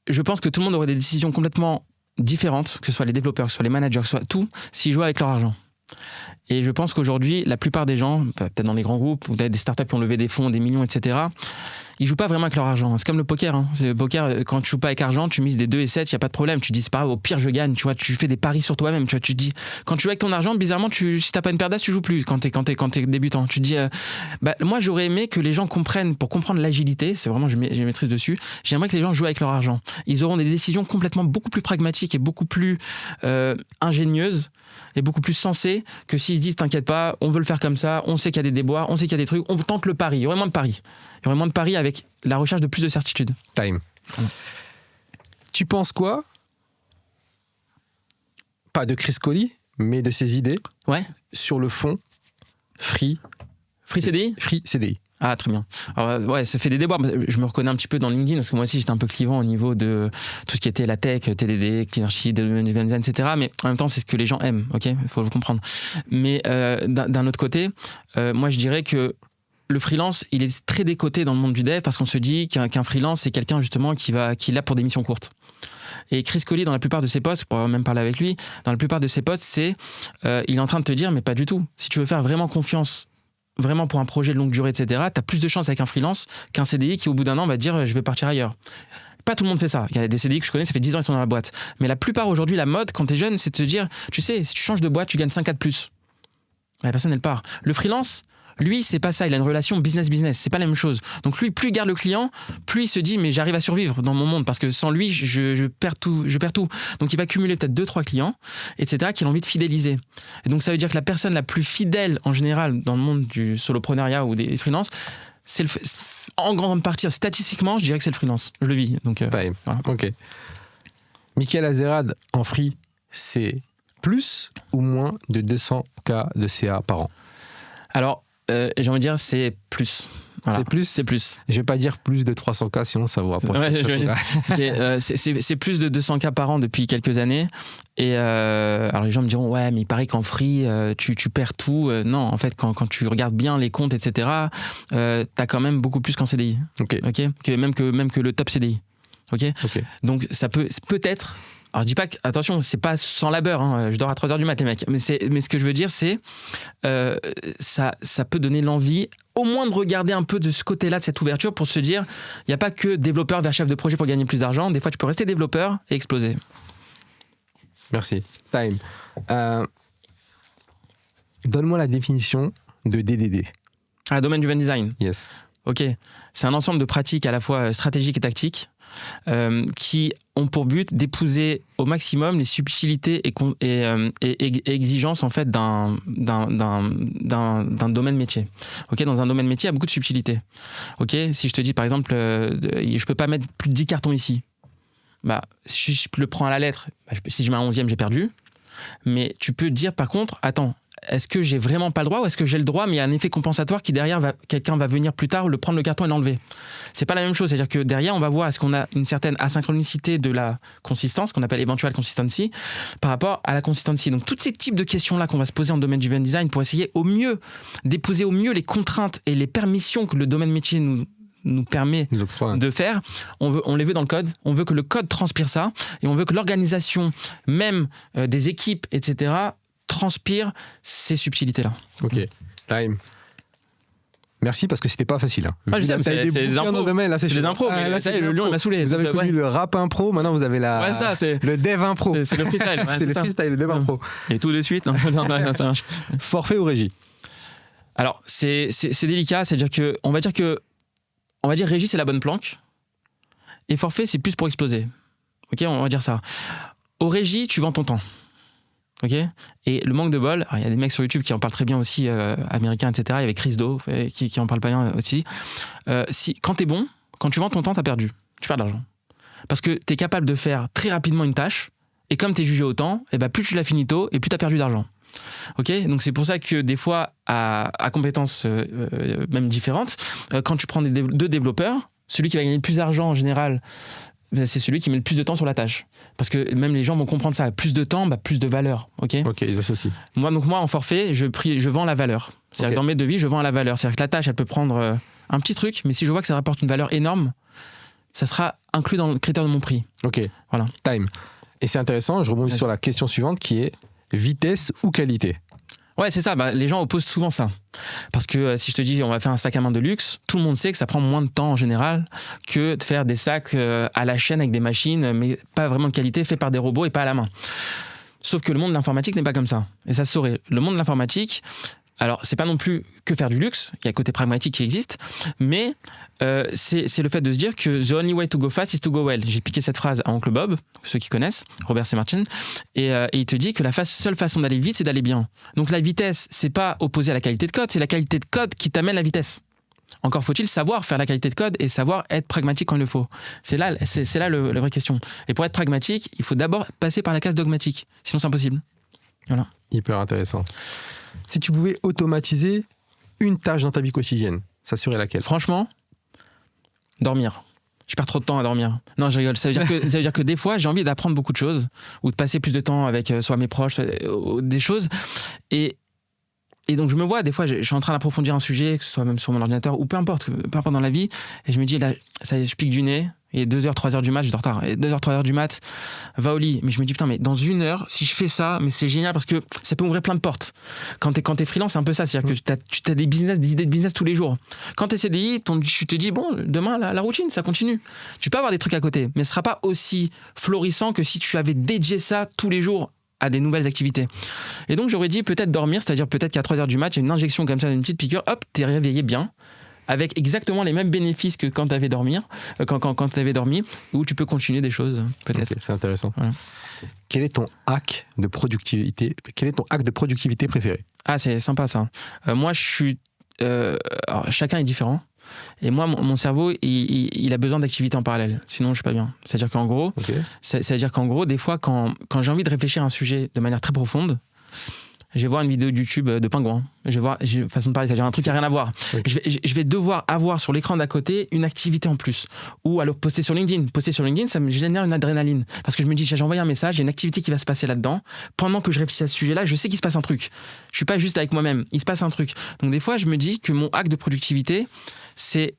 je pense que tout le monde aurait des décisions complètement différentes, que ce soit les développeurs, que ce soit les managers, que ce soit tout, s'ils jouent avec leur argent. Et je pense qu'aujourd'hui, la plupart des gens, peut-être dans les grands groupes, ou des startups qui ont levé des fonds, des millions, etc., ils jouent pas vraiment avec leur argent. C'est comme le poker. Le poker, quand tu joues pas avec argent, tu mises des 2 et 7, il n'y a pas de problème. Tu dis, c'est pas grave, au pire, je gagne. Tu vois, tu fais des paris sur toi-même. Tu vois, tu dis, quand tu joues avec ton argent, bizarrement, si t'as pas une paire d'as, tu joues plus quand t'es débutant. Tu te dis, moi, j'aurais aimé que les gens comprennent, pour comprendre l'agilité, c'est vraiment, j'ai maîtrise dessus, j'aimerais que les gens jouent avec leur argent. Ils auront des décisions complètement beaucoup plus pragmatiques et beaucoup plus ingénieuses et beaucoup plus sensées que s'ils se disent, t'inquiète pas, on veut le faire comme ça, on sait qu'il y a des déboires, on sait qu'il y a des trucs, on tente le pari. Il y aurait moins de paris. Il y aurait moins de paris avec la recherche de plus de certitude. Time. Tu penses quoi? Pas de Chris Collie, mais de ses idées. Ouais. Sur le fond, Free CDI? Free CDI. Ah, très bien. Alors, ouais, ça fait des déboires. Je me reconnais un petit peu dans LinkedIn parce que moi aussi, j'étais un peu clivant au niveau de tout ce qui était la tech, TDD, Cleansheet, etc. Mais en même temps, c'est ce que les gens aiment. Ok, il faut le comprendre. Mais d'un autre côté, moi, je dirais que le freelance, il est très décoté dans le monde du dev parce qu'on se dit qu'un freelance, c'est quelqu'un justement qui est là pour des missions courtes. Et Chris Collie, dans la plupart de ses posts, pour même parler avec lui, dans la plupart de ses posts, il est en train de te dire, mais pas du tout. Si tu veux faire vraiment confiance, vraiment pour un projet de longue durée, etc., tu as plus de chance avec un freelance qu'un CDI qui, au bout d'un an, va te dire, je vais partir ailleurs. Pas tout le monde fait ça. Il y a des CDI que je connais, ça fait 10 ans qu'ils sont dans la boîte. Mais la plupart aujourd'hui, la mode, quand t'es jeune, c'est de te dire, tu sais, si tu changes de boîte, tu gagnes 5K de plus. La personne, elle part. Le freelance, lui, c'est pas ça. Il a une relation business-business. C'est pas la même chose. Donc lui, plus il garde le client, plus il se dit, mais j'arrive à survivre dans mon monde parce que sans lui, je perds tout. Donc il va cumuler peut-être 2-3 clients, etc., qu'il a envie de fidéliser. Et donc ça veut dire que la personne la plus fidèle en général dans le monde du solopreneuriat ou des freelances, c'est en grande partie, statistiquement, je dirais que c'est le freelance. Je le vis. Donc, voilà. Ok. Michael Azerrad en free, c'est plus ou moins de 200K de CA par an? Alors, j'ai envie de dire, c'est plus. Voilà. C'est plus? C'est plus. Je vais pas dire plus de 300K, sinon ça vous rapproche. Ouais, c'est plus de 200K par an depuis quelques années. Et alors les gens me diront, ouais, mais il paraît qu'en free, tu perds tout. Non, en fait, quand tu regardes bien les comptes, etc., t'as quand même beaucoup plus qu'en CDI. Ok. Même que le top CDI. Ok. Donc ça peut-être. Alors je dis pas que, attention, c'est pas sans labeur, hein, je dors à 3h du mat les mecs, mais ce que je veux dire c'est ça peut donner l'envie au moins de regarder un peu de ce côté-là de cette ouverture pour se dire, il n'y a pas que développeur vers chef de projet pour gagner plus d'argent, des fois tu peux rester développeur et exploser. Merci. Time. Donne-moi la définition de DDD. Domaine Driven Design. Yes. Ok, c'est un ensemble de pratiques à la fois stratégiques et tactiques qui ont pour but d'épouser au maximum les subtilités et exigences en fait d'un domaine métier. Ok, dans un domaine métier, il y a beaucoup de subtilités. Ok, si je te dis par exemple, je peux pas mettre plus de 10 cartons ici. Bah, si je le prends à la lettre, si je mets un 11e, j'ai perdu. Mais tu peux dire par contre, attends, est-ce que j'ai vraiment pas le droit ou est-ce que j'ai le droit mais il y a un effet compensatoire qui derrière quelqu'un va venir plus tard prendre le carton et l'enlever. C'est pas la même chose, c'est-à-dire que derrière on va voir est-ce qu'on a une certaine asynchronicité de la consistance qu'on appelle eventual consistency par rapport à la consistency. Donc tous ces types de questions là qu'on va se poser en domaine du driven design pour essayer au mieux d'épouser au mieux les contraintes et les permissions que le domaine métier nous permet de faire, on les veut dans le code, on veut que le code transpire ça et on veut que l'organisation même des équipes, etc., transpire ces subtilités-là. Ok, Time. Merci parce que c'était pas facile. Hein. C'est des impros. C'est des impros. Le lion il m'a saoulé. Vous avez connu le rap impro, maintenant vous avez le dev impro. C'est le freestyle. C'est le freestyle, le dev impro. Et tout de suite, non, ça marche. Forfait ou régie? Alors c'est délicat, c'est-à-dire que on va dire régie c'est la bonne planque et forfait c'est plus pour exploser. Ok, on va dire ça. Au régie tu vends ton temps. Ok, et le manque de bol, il y a des mecs sur YouTube qui en parlent très bien aussi, américains, etc. Il y avait Chris Do qui en parle pas bien aussi. Quand t'es bon, quand tu vends ton temps, t'as perdu. Tu perds de l'argent. Parce que t'es capable de faire très rapidement une tâche, et comme t'es jugé au temps, et plus tu l'as fini tôt, et plus t'as perdu d'argent. Ok, donc c'est pour ça que des fois, à compétences même différentes, quand tu prends deux développeurs, celui qui va gagner le plus d'argent en général, c'est celui qui met le plus de temps sur la tâche. Parce que même les gens vont comprendre ça. Plus de temps, plus de valeur. Ok, ils associent. Moi, en forfait, je vends la valeur. C'est-à-dire que dans mes devis, je vends la valeur. C'est-à-dire que la tâche, elle peut prendre un petit truc, mais si je vois que ça rapporte une valeur énorme, ça sera inclus dans le critère de mon prix. Ok, voilà. Time. Et c'est intéressant, je rebondis sur la question suivante qui est vitesse ou qualité? Ouais, c'est ça. Les gens opposent souvent ça. Parce que si je te dis on va faire un sac à main de luxe, tout le monde sait que ça prend moins de temps en général que de faire des sacs à la chaîne avec des machines, mais pas vraiment de qualité, fait par des robots et pas à la main. Sauf que le monde de l'informatique n'est pas comme ça. Et ça se saurait. Le monde de l'informatique, alors c'est pas non plus que faire du luxe, il y a un côté pragmatique qui existe, mais c'est le fait de se dire que the only way to go fast is to go well. J'ai piqué cette phrase à Oncle Bob, ceux qui connaissent, Robert C. Martin, et il te dit que la seule façon d'aller vite, c'est d'aller bien. Donc la vitesse, c'est pas opposé à la qualité de code, c'est la qualité de code qui t'amène la vitesse. Encore faut-il savoir faire la qualité de code et savoir être pragmatique quand il le faut. C'est là la vraie question. Et pour être pragmatique, il faut d'abord passer par la case dogmatique, sinon c'est impossible. Voilà. Hyper intéressant. Si tu pouvais automatiser une tâche dans ta vie quotidienne, ça serait laquelle? Franchement, dormir. Je perds trop de temps à dormir. Non, je rigole. Ça veut dire que des fois, j'ai envie d'apprendre beaucoup de choses ou de passer plus de temps avec soit mes proches, des choses. Et donc, je me vois, des fois, je suis en train d'approfondir un sujet, que ce soit même sur mon ordinateur ou peu importe dans la vie. Et je me dis, là, ça, je pique du nez. Et 2h, 3h du mat, j'ai de retard. Et 2h, 3h du mat, va au lit. Mais je me dis, putain, mais dans 1 heure, si je fais ça, mais c'est génial parce que ça peut ouvrir plein de portes. Quand t'es freelance, c'est un peu ça. C'est-à-dire que tu as des idées de business tous les jours. Quand t'es CDI, tu te dis, bon, demain, la routine, ça continue. Tu peux avoir des trucs à côté, mais ce sera pas aussi florissant que si tu avais dédié ça tous les jours à des nouvelles activités. Et donc, j'aurais dit peut-être dormir, c'est-à-dire peut-être qu'à 3h du mat, il y a une injection comme ça, une petite piqûre, hop, t'es réveillé bien, avec exactement les mêmes bénéfices que quand tu avais dormi, où tu peux continuer des choses, peut-être. Okay, c'est intéressant. Voilà. Quel est ton hack de productivité préféré? Ah, c'est sympa ça. Moi, je suis... alors, chacun est différent. Et moi, mon cerveau, il a besoin d'activités en parallèle. Sinon, je suis pas bien. C'est-à-dire qu'en gros, des fois, quand j'ai envie de réfléchir à un sujet de manière très profonde, je vais voir une vidéo de YouTube de pingouin. Façon de parler, c'est-à-dire un truc qui n'a rien à voir. Okay. Je vais devoir avoir sur l'écran d'à côté une activité en plus. Ou alors poster sur LinkedIn. Poster sur LinkedIn, ça me génère une adrénaline. Parce que je me dis, j'ai envoyé un message, il y a une activité qui va se passer là-dedans. Pendant que je réfléchis à ce sujet-là, je sais qu'il se passe un truc. Je suis pas juste avec moi-même. Il se passe un truc. Donc des fois, je me dis que mon hack de productivité, c'est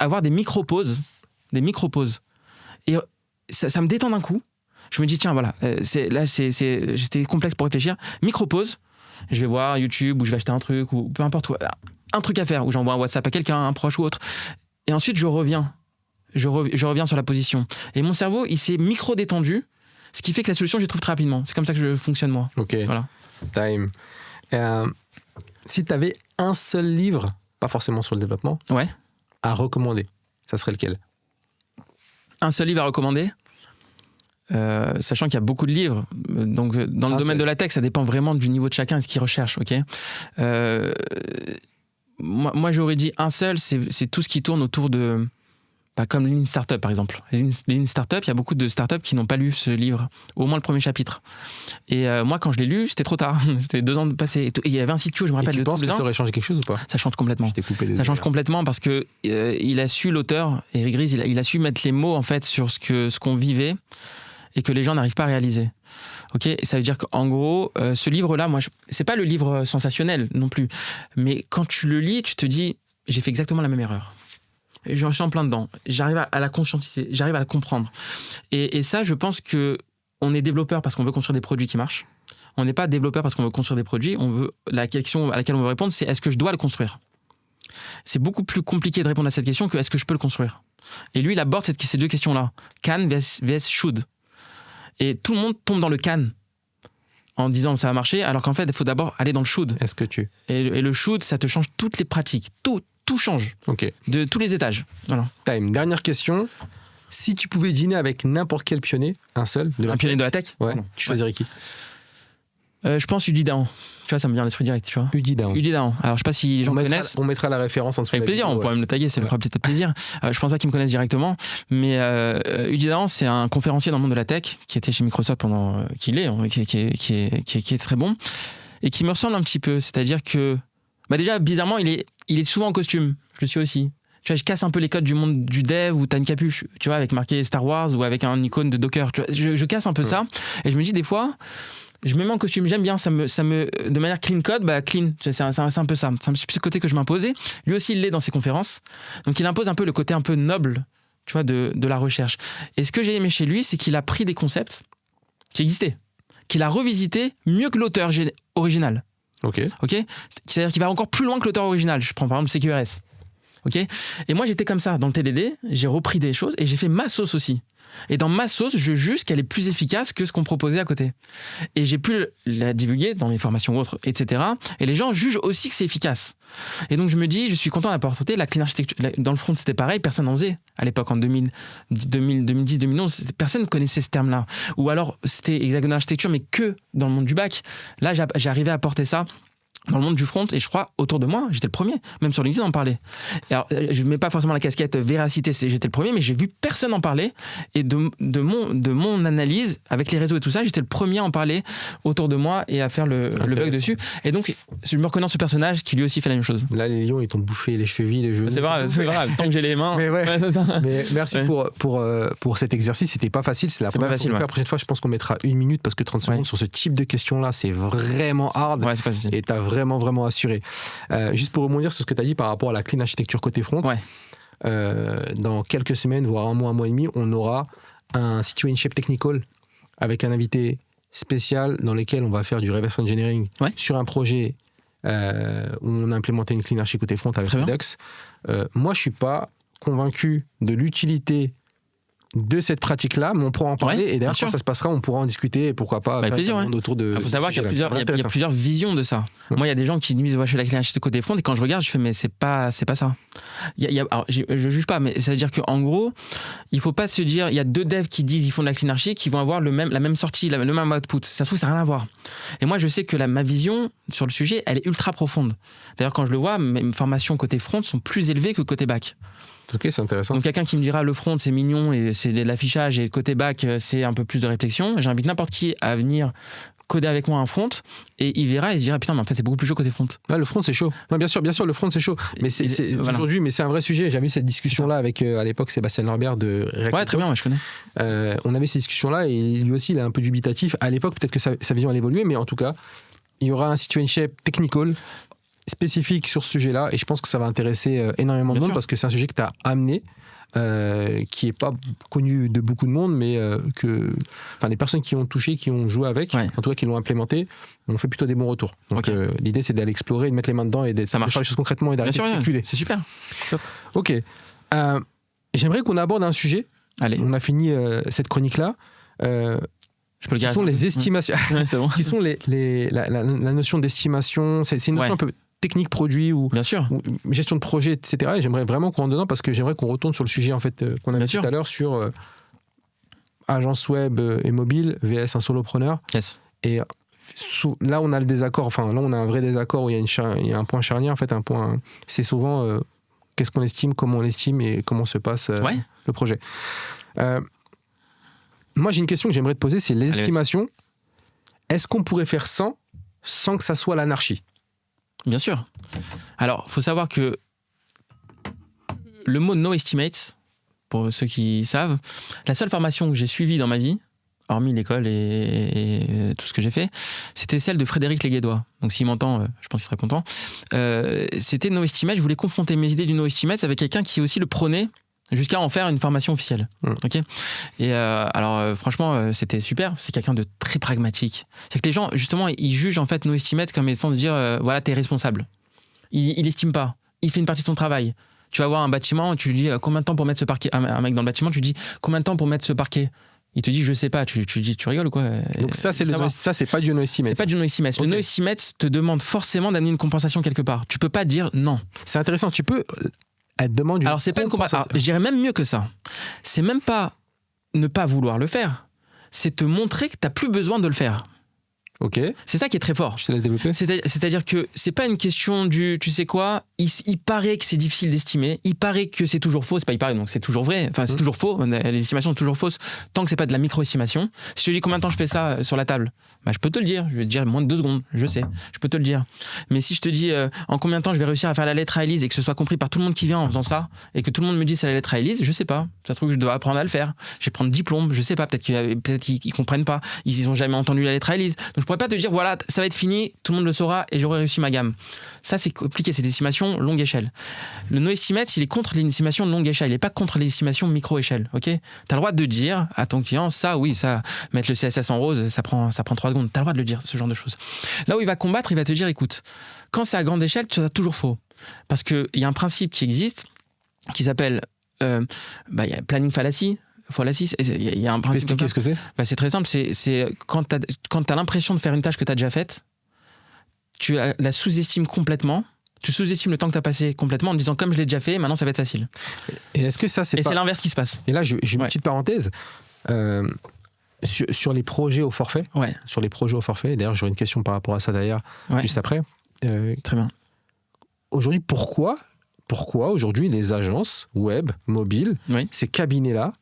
avoir des micro-pauses. Et ça me détend d'un coup. Je me dis, tiens, voilà, j'étais complexe pour réfléchir. Micro-pause. Je vais voir YouTube ou je vais acheter un truc ou peu importe, un truc à faire, ou j'envoie un WhatsApp à quelqu'un, un proche ou autre. Et ensuite, je reviens sur la position. Et mon cerveau, il s'est micro-détendu, ce qui fait que la solution, je la trouve très rapidement. C'est comme ça que je fonctionne, moi. Ok, voilà. Time. Si tu avais un seul livre, pas forcément sur le développement, à recommander, ça serait lequel? Un seul livre à recommander? Sachant qu'il y a beaucoup de livres, donc dans le domaine de la tech, ça dépend vraiment du niveau de chacun et ce qu'il recherche. Ok. Moi, j'aurais dit un seul, c'est tout ce qui tourne autour de, comme Lean Startup par exemple. Lean Startup, il y a beaucoup de startups qui n'ont pas lu ce livre, au moins le premier chapitre. Et moi, quand je l'ai lu, c'était trop tard. C'était 2 ans de passé. Et il y avait un CTO, je me rappelle. Et tu penses que ça aurait changé quelque chose ou pas? Ça change complètement. Je t'ai coupé. Ça change complètement parce que il a su, l'auteur, Eric Ries, il a su mettre les mots en fait sur ce qu'on vivait et que les gens n'arrivent pas à réaliser. Ok, et ça veut dire qu'en gros, ce livre-là, moi, c'est pas le livre sensationnel non plus, mais quand tu le lis, tu te dis, j'ai fait exactement la même erreur. J'en suis en plein dedans. J'arrive à la conscientiser, j'arrive à la comprendre. Et ça, je pense que on est développeur parce qu'on veut construire des produits qui marchent. On n'est pas développeur parce qu'on veut construire des produits. La question à laquelle on veut répondre, c'est est-ce que je dois le construire? C'est beaucoup plus compliqué de répondre à cette question que est-ce que je peux le construire? Et lui, il aborde ces 2 questions-là. Can vs should. Et tout le monde tombe dans le can en disant ça va marcher, alors qu'en fait, il faut d'abord aller dans le should. Est-ce que tu... Et le should, ça te change toutes les pratiques. Tout change. Ok. De tous les étages. Voilà. Time. Dernière question. Si tu pouvais dîner avec n'importe quel pionnier, un seul... Un pionnier de la tech? Ouais. Tu choisirais qui? Je pense Udi Dahan. Tu vois, ça me vient à l'esprit direct, tu vois. Udi Dahan. Alors, je sais pas si les gens connaissent. On mettra la référence en dessous. Avec plaisir, on pourrait même le taguer, ça me fera peut-être plaisir. Je pense pas qu'ils me connaissent directement, mais Udi Dahan, c'est un conférencier dans le monde de la tech qui était chez Microsoft pendant qui est très bon et qui me ressemble un petit peu. C'est-à-dire que, déjà, bizarrement, il est souvent en costume. Je le suis aussi. Tu vois, je casse un peu les codes du monde du dev où t'as une capuche, tu vois, avec marqué Star Wars ou avec un icône de Docker. Tu vois, je casse un peu ça et je me dis des fois. Je me mets en costume, j'aime bien, ça me, de manière clean code, clean, c'est un peu ça. C'est un petit peu ce côté que je m'imposais. Lui aussi, il l'est dans ses conférences. Donc, il impose un peu le côté un peu noble, tu vois, de la recherche. Et ce que j'ai aimé chez lui, c'est qu'il a pris des concepts qui existaient, qu'il a revisité mieux que l'auteur original. Ok. C'est-à-dire qu'il va encore plus loin que l'auteur original. Je prends par exemple CQRS. Ok. Et moi, j'étais comme ça dans le TDD, j'ai repris des choses et j'ai fait ma sauce aussi. Et dans ma sauce, je juge qu'elle est plus efficace que ce qu'on proposait à côté. Et j'ai pu la divulguer dans mes formations ou autres, etc. Et les gens jugent aussi que c'est efficace. Et donc je me dis, je suis content d'apporter la clean architecture. Dans le front, c'était pareil, personne n'en faisait. À l'époque, en 2010, 2011, personne ne connaissait ce terme-là. Ou alors, c'était hexagonal architecture, mais que dans le monde du bac. Là, j'ai arrivé à apporter ça dans le monde du front, et je crois, autour de moi, j'étais le premier. Même sur LinkedIn, on en parlait. Et alors, je ne mets pas forcément la casquette véracité, j'étais le premier, mais j'ai vu personne en parler. Et de mon analyse, avec les réseaux et tout ça, j'étais le premier à en parler autour de moi et à faire le bug dessus. Et donc, je me reconnais dans ce personnage qui lui aussi fait la même chose. Là, les lions, ils t'ont bouffé les chevilles, les genoux. C'est grave. Tant que j'ai les mains. Mais ouais. C'est ça. Mais merci pour cet exercice. C'était pas facile. C'est la première fois. La prochaine fois, je pense qu'on mettra 1 minute parce que 30 secondes sur ce type de questions-là, c'est vraiment hard. Ouais, c'est pas facile. Et t'as vraiment assuré. Juste pour rebondir sur ce que tu as dit par rapport à la clean architecture côté front, dans quelques semaines, voire un mois et demi, on aura un Situationship Technical avec un invité spécial dans lequel on va faire du reverse engineering sur un projet où on a implémenté une clean archi côté front avec Redux. Moi, je ne suis pas convaincu de l'utilité de cette pratique-là, mais on pourra en parler et d'ailleurs quand ça se passera, on pourra en discuter et pourquoi pas avec plaisir, autour de... Il faut savoir qu'il y a plusieurs visions de ça. Moi, il y a des gens qui disent je fais la clean archi de côté front et quand je regarde, je fais mais c'est pas ça. Alors, je juge pas, mais ça veut dire qu'en gros, il faut pas se dire il y a deux devs qui disent ils font de la clean archi qui vont avoir la même sortie, le même output. Ça se trouve, ça n'a rien à voir. Et moi, je sais que ma vision sur le sujet, elle est ultra profonde. D'ailleurs, quand je le vois, mes formations côté front sont plus élevées que côté back. Ok, c'est intéressant. Donc quelqu'un qui me dira le front c'est mignon et c'est de l'affichage et le côté back c'est un peu plus de réflexion, j'invite n'importe qui à venir coder avec moi un front et il verra et il se dira putain mais en fait c'est beaucoup plus chaud côté front. Le front c'est chaud. Non, bien sûr le front c'est chaud. Mais c'est voilà. Aujourd'hui mais c'est un vrai sujet. J'avais eu cette discussion là avec à l'époque Sébastien Norbert de React. Ouais très bien, je connais. On avait ces discussions là et lui aussi il est un peu dubitatif. À l'époque peut-être que sa vision elle évolué mais en tout cas il y aura un Situationship Technical spécifique sur ce sujet-là et je pense que ça va intéresser énormément de monde parce que c'est un sujet que tu as amené qui n'est pas connu de beaucoup de monde mais les personnes qui ont touché, qui ont joué avec, en tout cas qui l'ont implémenté, ont fait plutôt des bons retours. Donc l'idée c'est d'aller explorer, de mettre les mains dedans et de faire les choses concrètement et d'arrêter de spéculer. C'est super. Ok. J'aimerais qu'on aborde un sujet. Allez. On a fini cette chronique-là. Qui sont les estimations. C'est bon. Qui sont la notion d'estimation. C'est une notion un peu technique produit ou gestion de projet, etc. Et j'aimerais vraiment qu'on rentre dedans parce que j'aimerais qu'on retourne sur le sujet en fait qu'on a vu tout à l'heure sur agence web et mobile vs un solopreneur. Yes. Et là on a le désaccord. Enfin là on a un vrai désaccord où il y a un point charnière en fait, un point. C'est souvent qu'est-ce qu'on estime, comment on l'estime et comment se passe le projet. Moi j'ai une question que j'aimerais te poser, c'est les estimations. Est-ce qu'on pourrait faire sans que ça soit l'anarchie? Bien sûr. Alors, il faut savoir que le mot no estimate, pour ceux qui savent, la seule formation que j'ai suivie dans ma vie, hormis l'école et tout ce que j'ai fait, c'était celle de Frédéric Léguédois. Donc s'il m'entend, je pense qu'il sera content. C'était no estimate. Je voulais confronter mes idées du no estimate avec quelqu'un qui aussi le prônait jusqu'à en faire une formation officielle. Okay. Et alors franchement c'était super, c'est quelqu'un de très pragmatique. C'est que les gens justement ils jugent en fait no estimate comme étant de dire voilà t'es responsable. Il estime pas, il fait une partie de son travail. Tu vas voir un bâtiment, tu lui dis combien de temps pour mettre ce parquet, un mec dans le bâtiment tu lui dis combien de temps pour mettre ce parquet. Il te dit je sais pas, tu dis tu rigoles ou quoi? Donc ça c'est pas du no estimate. C'est pas du no estimate. Okay. Le no estimate te demande forcément d'amener une compensation quelque part. Tu peux pas dire non. C'est intéressant, tu peux. Elle demande une. Alors c'est pas une compensation. Je dirais même mieux que ça. C'est même pas ne pas vouloir le faire. C'est te montrer que t'as plus besoin de le faire. Ok. C'est ça qui est très fort. Je te laisse développer. C'est-à-dire que c'est pas une question du tu sais quoi, il paraît que c'est difficile d'estimer, il paraît que c'est toujours faux, c'est pas il paraît donc c'est toujours vrai, enfin c'est toujours faux, les estimations sont toujours fausses tant que c'est pas de la micro-estimation. Si je te dis combien de temps je fais ça sur la table, bah je peux te le dire, je vais te dire moins de 2 secondes, je sais, je peux te le dire. Mais si je te dis en combien de temps je vais réussir à faire la lettre à Élise et que ce soit compris par tout le monde qui vient en faisant ça et que tout le monde me dise c'est la lettre à Élise, je sais pas. Ça se trouve que je dois apprendre à le faire. Je vais prendre diplôme, je sais pas, peut-être qu'ils comprennent pas, ils ont jamais entendu la lettre à Élise. Donc je pourrais pas te dire voilà ça va être fini, tout le monde le saura et j'aurai réussi ma gamme. Ça, c'est compliqué, c'est des estimations longue échelle. Le no estimate, il est contre les estimations de longue échelle, il n'est pas contre les estimations micro-échelle. Okay, tu as le droit de dire à ton client, ça, oui, ça, mettre le CSS en rose, ça prend 3 secondes. Tu as le droit de le dire, ce genre de choses. Là où il va combattre, il va te dire, écoute, quand c'est à grande échelle, tu as toujours faux. Parce qu'il y a un principe qui existe, qui s'appelle y a planning fallacy. Il y a un principe. Qu'est-ce que c'est? C'est très simple. C'est quand tu as l'impression de faire une tâche que tu as déjà faite, tu la sous-estimes complètement. Tu sous-estimes le temps que tu as passé complètement en te disant comme je l'ai déjà fait, maintenant ça va être facile. Et est-ce que ça c'est l'inverse qui se passe? Et là, j'ai une petite parenthèse. Sur les projets au forfait. Sur les projets au forfait. D'ailleurs, j'aurai une question par rapport à ça d'ailleurs juste après. Très bien. Aujourd'hui, pourquoi aujourd'hui les agences web, mobiles, ces cabinets-là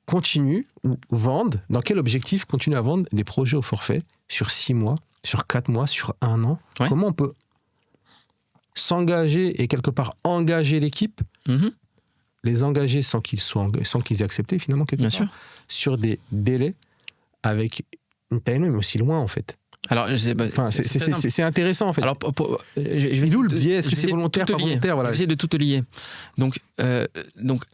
continuent ou vendent, dans quel objectif continuent à vendre des projets au forfait sur 6 mois, sur 4 mois, sur 1 an? Comment on peut s'engager et quelque part engager l'équipe, les engager sans qu'ils aient accepté finalement quelque part, sur des délais avec une timeline aussi loin en fait? Alors, c'est intéressant en fait. Alors, je vais d'où le biais? Est-ce que c'est volontaire, pas volontaire? Voilà. Je vais essayer de tout lier. Donc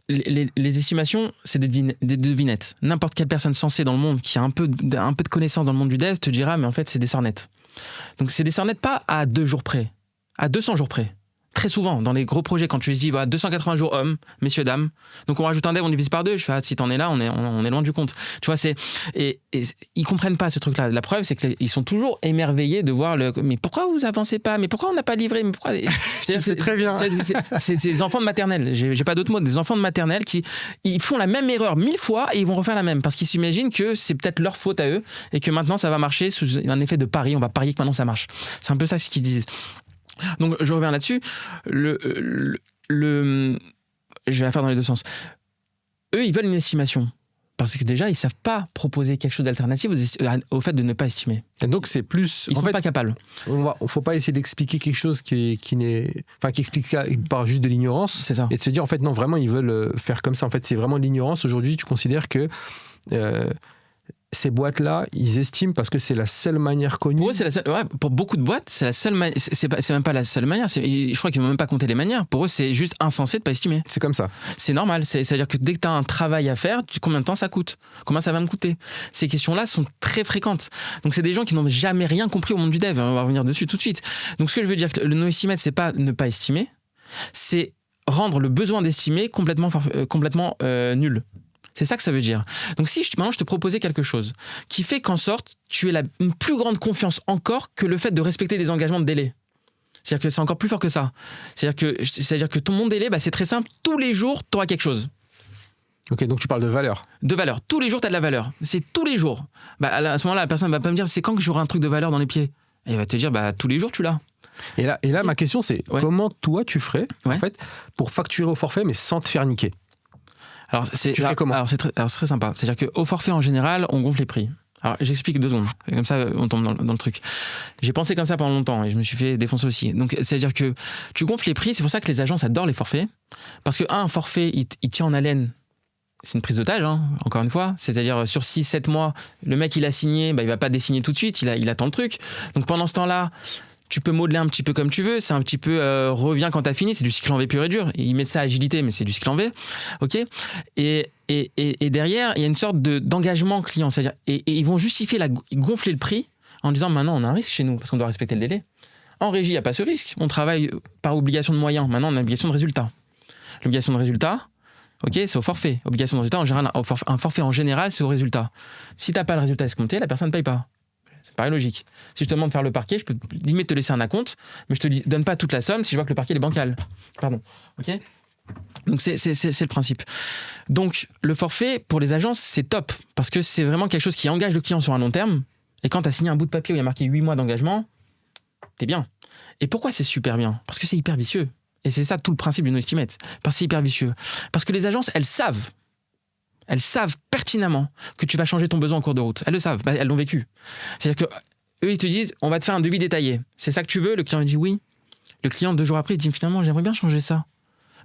les estimations, c'est des devinettes. N'importe quelle personne sensée dans le monde qui a un peu de connaissance dans le monde du dev te dira, mais en fait, c'est des sornettes. Donc, c'est des sornettes pas à 2 jours près, à 200 jours près. Très souvent, dans les gros projets, quand tu te dis 280 jours hommes, messieurs, dames, donc on rajoute un dev, on divise par 2, je fais si t'en es là, on est loin du compte. Tu vois, et ils comprennent pas ce truc-là. La preuve, c'est qu'ils sont toujours émerveillés de voir mais pourquoi vous avancez pas? Mais pourquoi on n'a pas livré? Mais pourquoi? C'est très bien. C'est des enfants de maternelle, j'ai pas d'autres mots, des enfants de maternelle qui ils font la même erreur 1000 fois et ils vont refaire la même parce qu'ils s'imaginent que c'est peut-être leur faute à eux et que maintenant ça va marcher sous un effet de pari, on va parier que maintenant ça marche. C'est un peu ça ce qu'ils disent. Donc je reviens là-dessus. Je vais la faire dans les deux sens. Eux, ils veulent une estimation. Parce que déjà, ils ne savent pas proposer quelque chose d'alternatif au fait de ne pas estimer. Et donc, c'est plus... Ils ne sont pas capables. Il ne faut pas essayer d'expliquer quelque chose qui explique par juste de l'ignorance. C'est ça. Et de se dire, en fait, non, vraiment, ils veulent faire comme ça. En fait, c'est vraiment de l'ignorance. Aujourd'hui, tu considères que... ces boîtes-là, ils estiment parce que c'est la seule manière connue. Pour eux, pour beaucoup de boîtes, c'est la seule manière. C'est même pas la seule manière. Je crois qu'ils n'ont même pas compté les manières. Pour eux, c'est juste insensé de pas estimer. C'est comme ça. C'est normal. C'est-à-dire que dès que tu as un travail à faire, combien de temps ça coûte? Combien ça va me coûter? Ces questions-là sont très fréquentes. Donc, c'est des gens qui n'ont jamais rien compris au monde du dev. On va revenir dessus tout de suite. Donc, ce que je veux dire, le no estimate, c'est pas ne pas estimer, c'est rendre le besoin d'estimer complètement nul. C'est ça que ça veut dire. Donc si maintenant je te proposais quelque chose qui fait qu'en sorte tu aies une plus grande confiance encore que le fait de respecter des engagements de délai. C'est-à-dire que c'est encore plus fort que ça. C'est-à-dire que ton délai, c'est très simple. Tous les jours, tu auras quelque chose. Ok, donc tu parles de valeur. De valeur. Tous les jours, tu as de la valeur. C'est tous les jours. À ce moment-là, la personne ne va pas me dire c'est quand que j'aurai un truc de valeur dans les pieds. Et elle va te dire tous les jours, tu l'as. Et là ma question, c'est comment toi tu ferais en fait, pour facturer au forfait mais sans te faire niquer? Alors, tu fais comment? Alors, c'est très sympa. C'est-à-dire qu'au forfait, en général, on gonfle les prix. Alors, j'explique 2 secondes. Comme ça, on tombe dans le truc. J'ai pensé comme ça pendant longtemps et je me suis fait défoncer aussi. Donc, c'est-à-dire que tu gonfles les prix. C'est pour ça que les agences adorent les forfaits. Parce un forfait, il tient en haleine. C'est une prise d'otage, encore une fois. C'est-à-dire, sur 6-7 mois, le mec, il a signé, il va pas désigner tout de suite. Il attend le truc. Donc, pendant ce temps-là, tu peux modeler un petit peu comme tu veux, c'est un petit peu reviens quand t'as fini, c'est du cycle en V pur et dur. Ils mettent ça agilité, mais c'est du cycle en V, ok. Et derrière, il y a une sorte d'engagement client, c'est-à-dire et ils vont justifier gonfler le prix en disant maintenant on a un risque chez nous parce qu'on doit respecter le délai. En régie, il n'y a pas ce risque, on travaille par obligation de moyens. Maintenant, on a l'obligation de résultat. L'obligation de résultat, ok, c'est au forfait. Obligation de résultat en général, un forfait en général, c'est au résultat. Si t'as pas le résultat escompté, la personne ne paye pas. Ça paraît logique. Si je te demande de faire le parquet, je peux limite te laisser un acompte, mais je te donne pas toute la somme si je vois que le parquet est bancal. Pardon. Ok. Donc c'est le principe. Donc le forfait pour les agences, c'est top parce que c'est vraiment quelque chose qui engage le client sur un long terme. Et quand tu as signé un bout de papier où il y a marqué 8 mois d'engagement, t'es bien. Et pourquoi c'est super bien? Parce que c'est hyper vicieux. Et c'est ça tout le principe du no estimate. Parce que c'est hyper vicieux. Parce que les agences, elles savent pertinemment que tu vas changer ton besoin en cours de route. Elles le savent, elles l'ont vécu. C'est-à-dire que eux, ils te disent, on va te faire un devis détaillé. C'est ça que tu veux? Le client, il dit oui. Le client, 2 jours après, il dit, finalement, j'aimerais bien changer ça.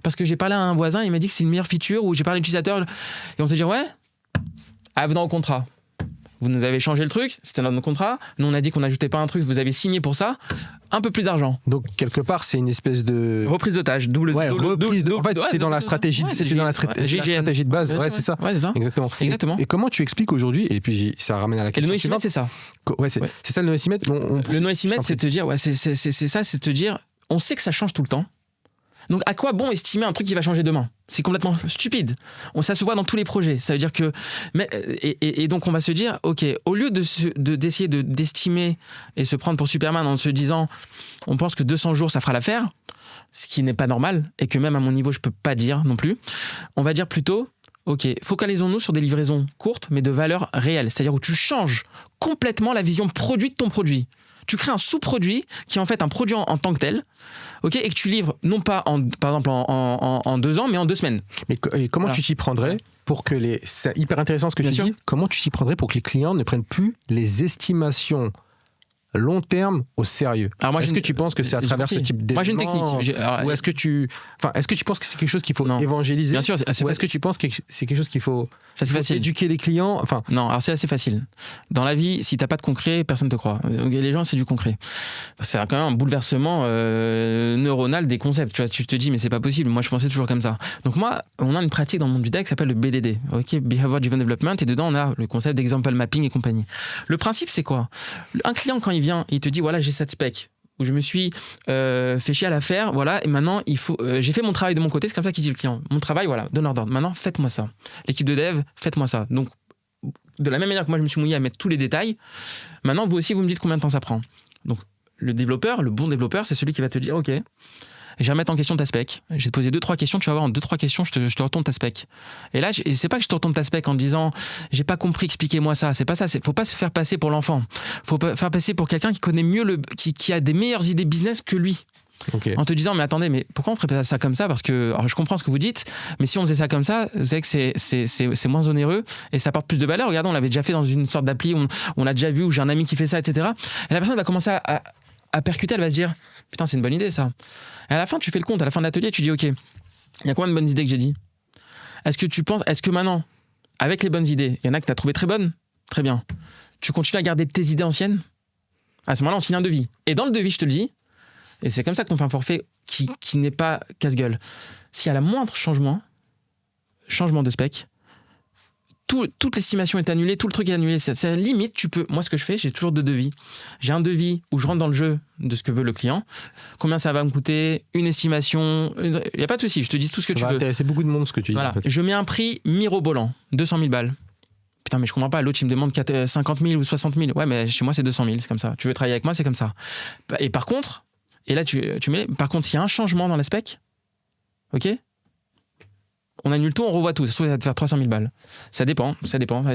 Parce que j'ai parlé à un voisin, il m'a dit que c'est une meilleure feature, ou j'ai parlé à l'utilisateur, et on te dit, ouais, avenant au contrat. Vous nous avez changé le truc, c'était dans notre contrat. Nous, on a dit qu'on n'ajoutait pas un truc, vous avez signé pour ça. Un peu plus d'argent. Donc, quelque part, c'est une espèce de... reprise d'otage. En fait, c'est dans la stratégie, c'est dans la stratégie de base. Ouais, c'est ça. Ouais, c'est ça. Exactement. Et comment tu expliques aujourd'hui, et puis ça ramène à la question suivante. Le no estimate, c'est ça. C'est ça le no estimate. Le no estimate, c'est te dire, c'est te dire, on sait que ça change tout le temps. Donc, à quoi bon estimer un truc qui va changer demain? C'est complètement stupide. Ça se voit dans tous les projets. Ça veut dire que... Et donc, on va se dire, OK, au lieu d'essayer d'estimer et se prendre pour Superman en se disant, on pense que 200 jours, ça fera l'affaire, ce qui n'est pas normal, et que même à mon niveau, je ne peux pas dire non plus, on va dire plutôt, OK, focalisons-nous sur des livraisons courtes, mais de valeur réelle. C'est-à-dire où tu changes complètement la vision produit de ton produit. Tu crées un sous-produit qui est en fait un produit en tant que tel, ok, et que tu livres non pas par exemple en 2 ans, mais en 2 semaines. Mais comment tu t'y prendrais pour que c'est hyper intéressant ce que tu dis. Comment tu t'y prendrais pour que les clients ne prennent plus les estimations long terme au sérieux. Alors moi, est-ce que tu penses que c'est à travers ce type d'événement? Moi, j'ai une technique. Ou est-ce que tu penses que c'est quelque chose qu'il faut évangéliser? Bien sûr, ou est-ce que tu penses que c'est quelque chose qu'il faut, éduquer les clients? Non, alors c'est assez facile. Dans la vie, si t'as pas de concret, personne te croit. Les gens, c'est du concret. C'est quand même un bouleversement neuronal des concepts. Tu vois, tu te dis, mais c'est pas possible. Moi, je pensais toujours comme ça. Donc moi, on a une pratique dans le monde du DEC qui s'appelle le BDD, Behavior Driven Development, et dedans on a le concept d'example mapping et compagnie. Le principe, c'est quoi? Un client, quand il vient, il te dit, voilà, j'ai cette spec où je me suis fait chier à la faire, voilà, et maintenant j'ai fait mon travail de mon côté. C'est comme ça qu'il dit le client. Mon travail, voilà, donneur d'ordre. Maintenant, faites-moi ça. L'équipe de dev, faites-moi ça. Donc, de la même manière que moi, je me suis mouillé à mettre tous les détails. Maintenant, vous aussi, vous me dites combien de temps ça prend. Donc, le bon développeur, c'est celui qui va te dire, ok, je vais remettre en question ta spec. Je vais te poser 2-3 questions. Tu vas voir, en 2-3 questions, je te retourne ta spec. Et là, c'est pas que je te retourne ta spec en te disant, j'ai pas compris, expliquez-moi ça. C'est pas ça. Faut pas se faire passer pour l'enfant. Faut pas faire passer pour quelqu'un qui connaît mieux qui a des meilleures idées business que lui. Okay. En te disant, mais attendez, mais pourquoi on ferait pas ça comme ça? Parce que, alors je comprends ce que vous dites, mais si on faisait ça comme ça, vous savez que c'est moins onéreux et ça apporte plus de valeur. Regardez, on l'avait déjà fait dans une sorte d'appli, on l'a déjà vu, où j'ai un ami qui fait ça, etc. Et la personne va commencer à percuter, elle va se dire, putain, c'est une bonne idée ça. Et à la fin, tu fais le compte, à la fin de l'atelier, tu dis, ok, il y a combien de bonnes idées que j'ai dit? Est-ce que maintenant, avec les bonnes idées, il y en a que tu as trouvées très bonnes? Très bien. Tu continues à garder tes idées anciennes? À ce moment-là, on signe un devis. Et dans le devis, je te le dis, et c'est comme ça qu'on fait un forfait qui n'est pas casse-gueule. S'il y a le moindre changement de spec, toute l'estimation est annulée, tout le truc est annulé. C'est limite, moi, ce que je fais, j'ai toujours 2 devis. J'ai un devis où je rentre dans le jeu de ce que veut le client. Combien ça va me coûter? Une estimation. Il n'y a pas de souci, je te dis tout ce que tu veux. Ça va intéresser beaucoup de monde, ce que tu dis. Voilà. En fait. Je mets un prix mirobolant, 200 000 balles. Putain, mais je comprends pas. L'autre, il me demande 50 000 ou 60 000. Ouais, mais chez moi, c'est 200 000, c'est comme ça. Tu veux travailler avec moi, c'est comme ça. Et par contre, et là, par contre, s'il y a un changement dans la spec, ok, on annule tout, on revoit tout. Ça se trouve, ça va te faire 300 000 balles. Ça dépend.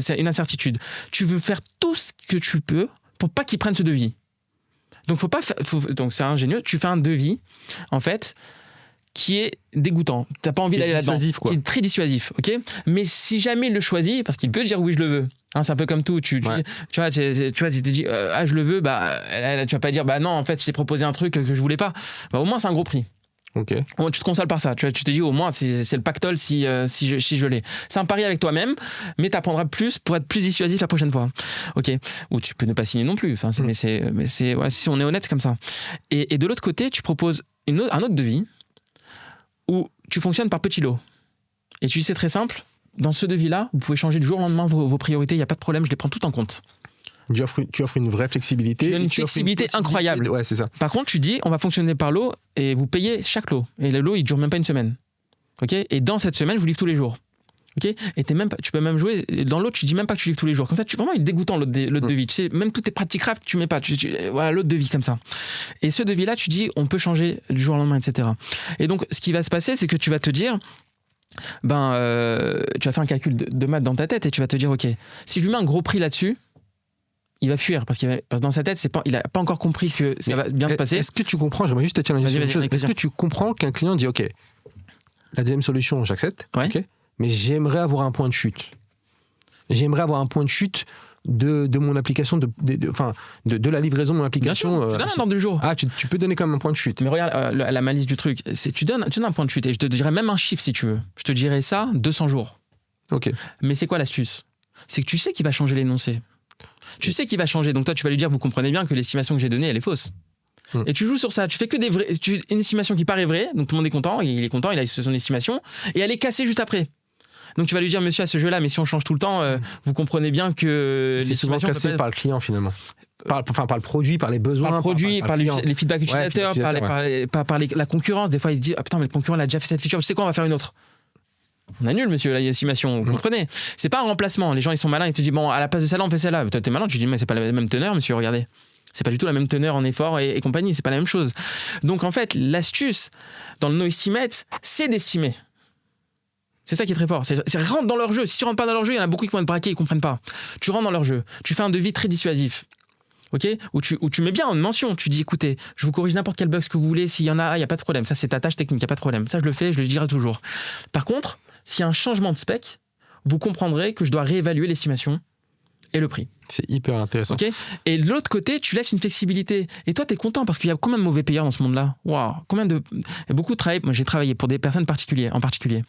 C'est une incertitude. Tu veux faire tout ce que tu peux pour pas qu'ils prennent ce devis. Donc, donc c'est ingénieux. Tu fais un devis, en fait, qui est dégoûtant. T'as pas envie d'aller là-dedans. Qui est très dissuasif, ok. Mais si jamais il le choisit, parce qu'il peut dire oui, je le veux. Hein, c'est un peu comme tout. Tu te dis je le veux. Bah, là, tu vas pas dire bah non, en fait, je t'ai proposé un truc que je voulais pas. Bah, au moins, c'est un gros prix. Okay. Tu te consoles par ça. Tu te dis au moins c'est le pactole si je l'ai. C'est un pari avec toi-même, mais t'apprendras plus pour être plus dissuasif la prochaine fois. Ok. Ou tu peux ne pas signer non plus. Enfin, mais si on est honnête, c'est comme ça. Et de l'autre côté, tu proposes un autre devis où tu fonctionnes par petits lots. Et tu dis c'est très simple. Dans ce devis-là, vous pouvez changer du jour au lendemain vos priorités. Il y a pas de problème. Je les prends tout en compte. Tu offres une vraie flexibilité. Tu as une flexibilité incroyable. Ouais, c'est ça. Par contre, tu dis, on va fonctionner par lot et vous payez chaque lot. Et le lot, il dure même pas une semaine. Ok. Et dans cette semaine, je vous livre tous les jours. Ok. Et tu peux même jouer dans l'autre. Tu dis même pas que tu livres tous les jours. Comme ça, vraiment, il est dégoûtant l'autre devis. Tu sais, même toutes tes pratiques craft, tu mets pas. Voilà, l'autre devis comme ça. Et ce devis-là, tu dis, on peut changer du jour au lendemain, etc. Et donc, ce qui va se passer, c'est que tu vas te dire. Tu vas faire un calcul de maths dans ta tête et tu vas te dire, ok, si je lui mets un gros prix là-dessus, il va fuir parce que dans sa tête, il n'a pas encore compris que ça va bien se passer. Est-ce que tu comprends, j'aimerais juste te challenger sur une chose. Est-ce que tu comprends qu'un client dit, ok, la deuxième solution, j'accepte, ouais. Okay, mais j'aimerais avoir un point de chute. J'aimerais avoir un point de chute de mon application, de la livraison de mon application. Bien sûr, tu donnes un ordre du jour. Ah, tu peux donner quand même un point de chute. Mais regarde la malice du truc. Tu donnes un point de chute et je te dirais même un chiffre si tu veux. Je te dirais ça, 200 jours. Ok. Mais c'est quoi l'astuce? C'est que tu sais qu'il va changer l'énoncé. Tu sais qu'il va changer. Donc toi, tu vas lui dire, vous comprenez bien que l'estimation que j'ai donnée, elle est fausse. Et tu joues sur ça. Tu fais que une estimation qui paraît vraie. Donc tout le monde est content. Il est content, il a son estimation. Et elle est cassée juste après. Donc tu vas lui dire, monsieur, à ce jeu-là, mais si on change tout le temps, vous comprenez bien que c'est souvent cassé par le client finalement. Par le produit, par les besoins. Par le produit, par les feedbacks utilisateurs, par la concurrence. Des fois, il dit, ah putain, mais le concurrent, il a déjà fait cette feature. Tu sais quoi, on va faire une autre. On annule, monsieur, l'estimation, vous comprenez. C'est pas un remplacement. Les gens, ils sont malins, ils te disent, bon, à la place de celle-là, on fait celle-là. Toi, t'es malin, tu dis, mais c'est pas la même teneur, monsieur, regardez. C'est pas du tout la même teneur en effort et compagnie, c'est pas la même chose. Donc, en fait, l'astuce dans le no estimate, c'est d'estimer. C'est ça qui est très fort. C'est rentre dans leur jeu. Si tu rentres pas dans leur jeu, il y en a beaucoup qui vont être braqués, ils comprennent pas. Tu rentres dans leur jeu. Tu fais un devis très dissuasif. Ok, où tu mets bien en mention, tu dis écoutez, je vous corrige n'importe quel bug que vous voulez, s'il y en a, il n'y a pas de problème, ça c'est ta tâche technique, il n'y a pas de problème, ça je le fais, je le dirai toujours. Par contre, s'il y a un changement de spec, vous comprendrez que je dois réévaluer l'estimation et le prix. C'est hyper intéressant. Okay, et de l'autre côté, tu laisses une flexibilité. Et toi, tu es content parce qu'il y a combien de mauvais payeurs dans ce monde-là? Waouh, il y a beaucoup de travail. Moi, j'ai travaillé pour des personnes en particulier.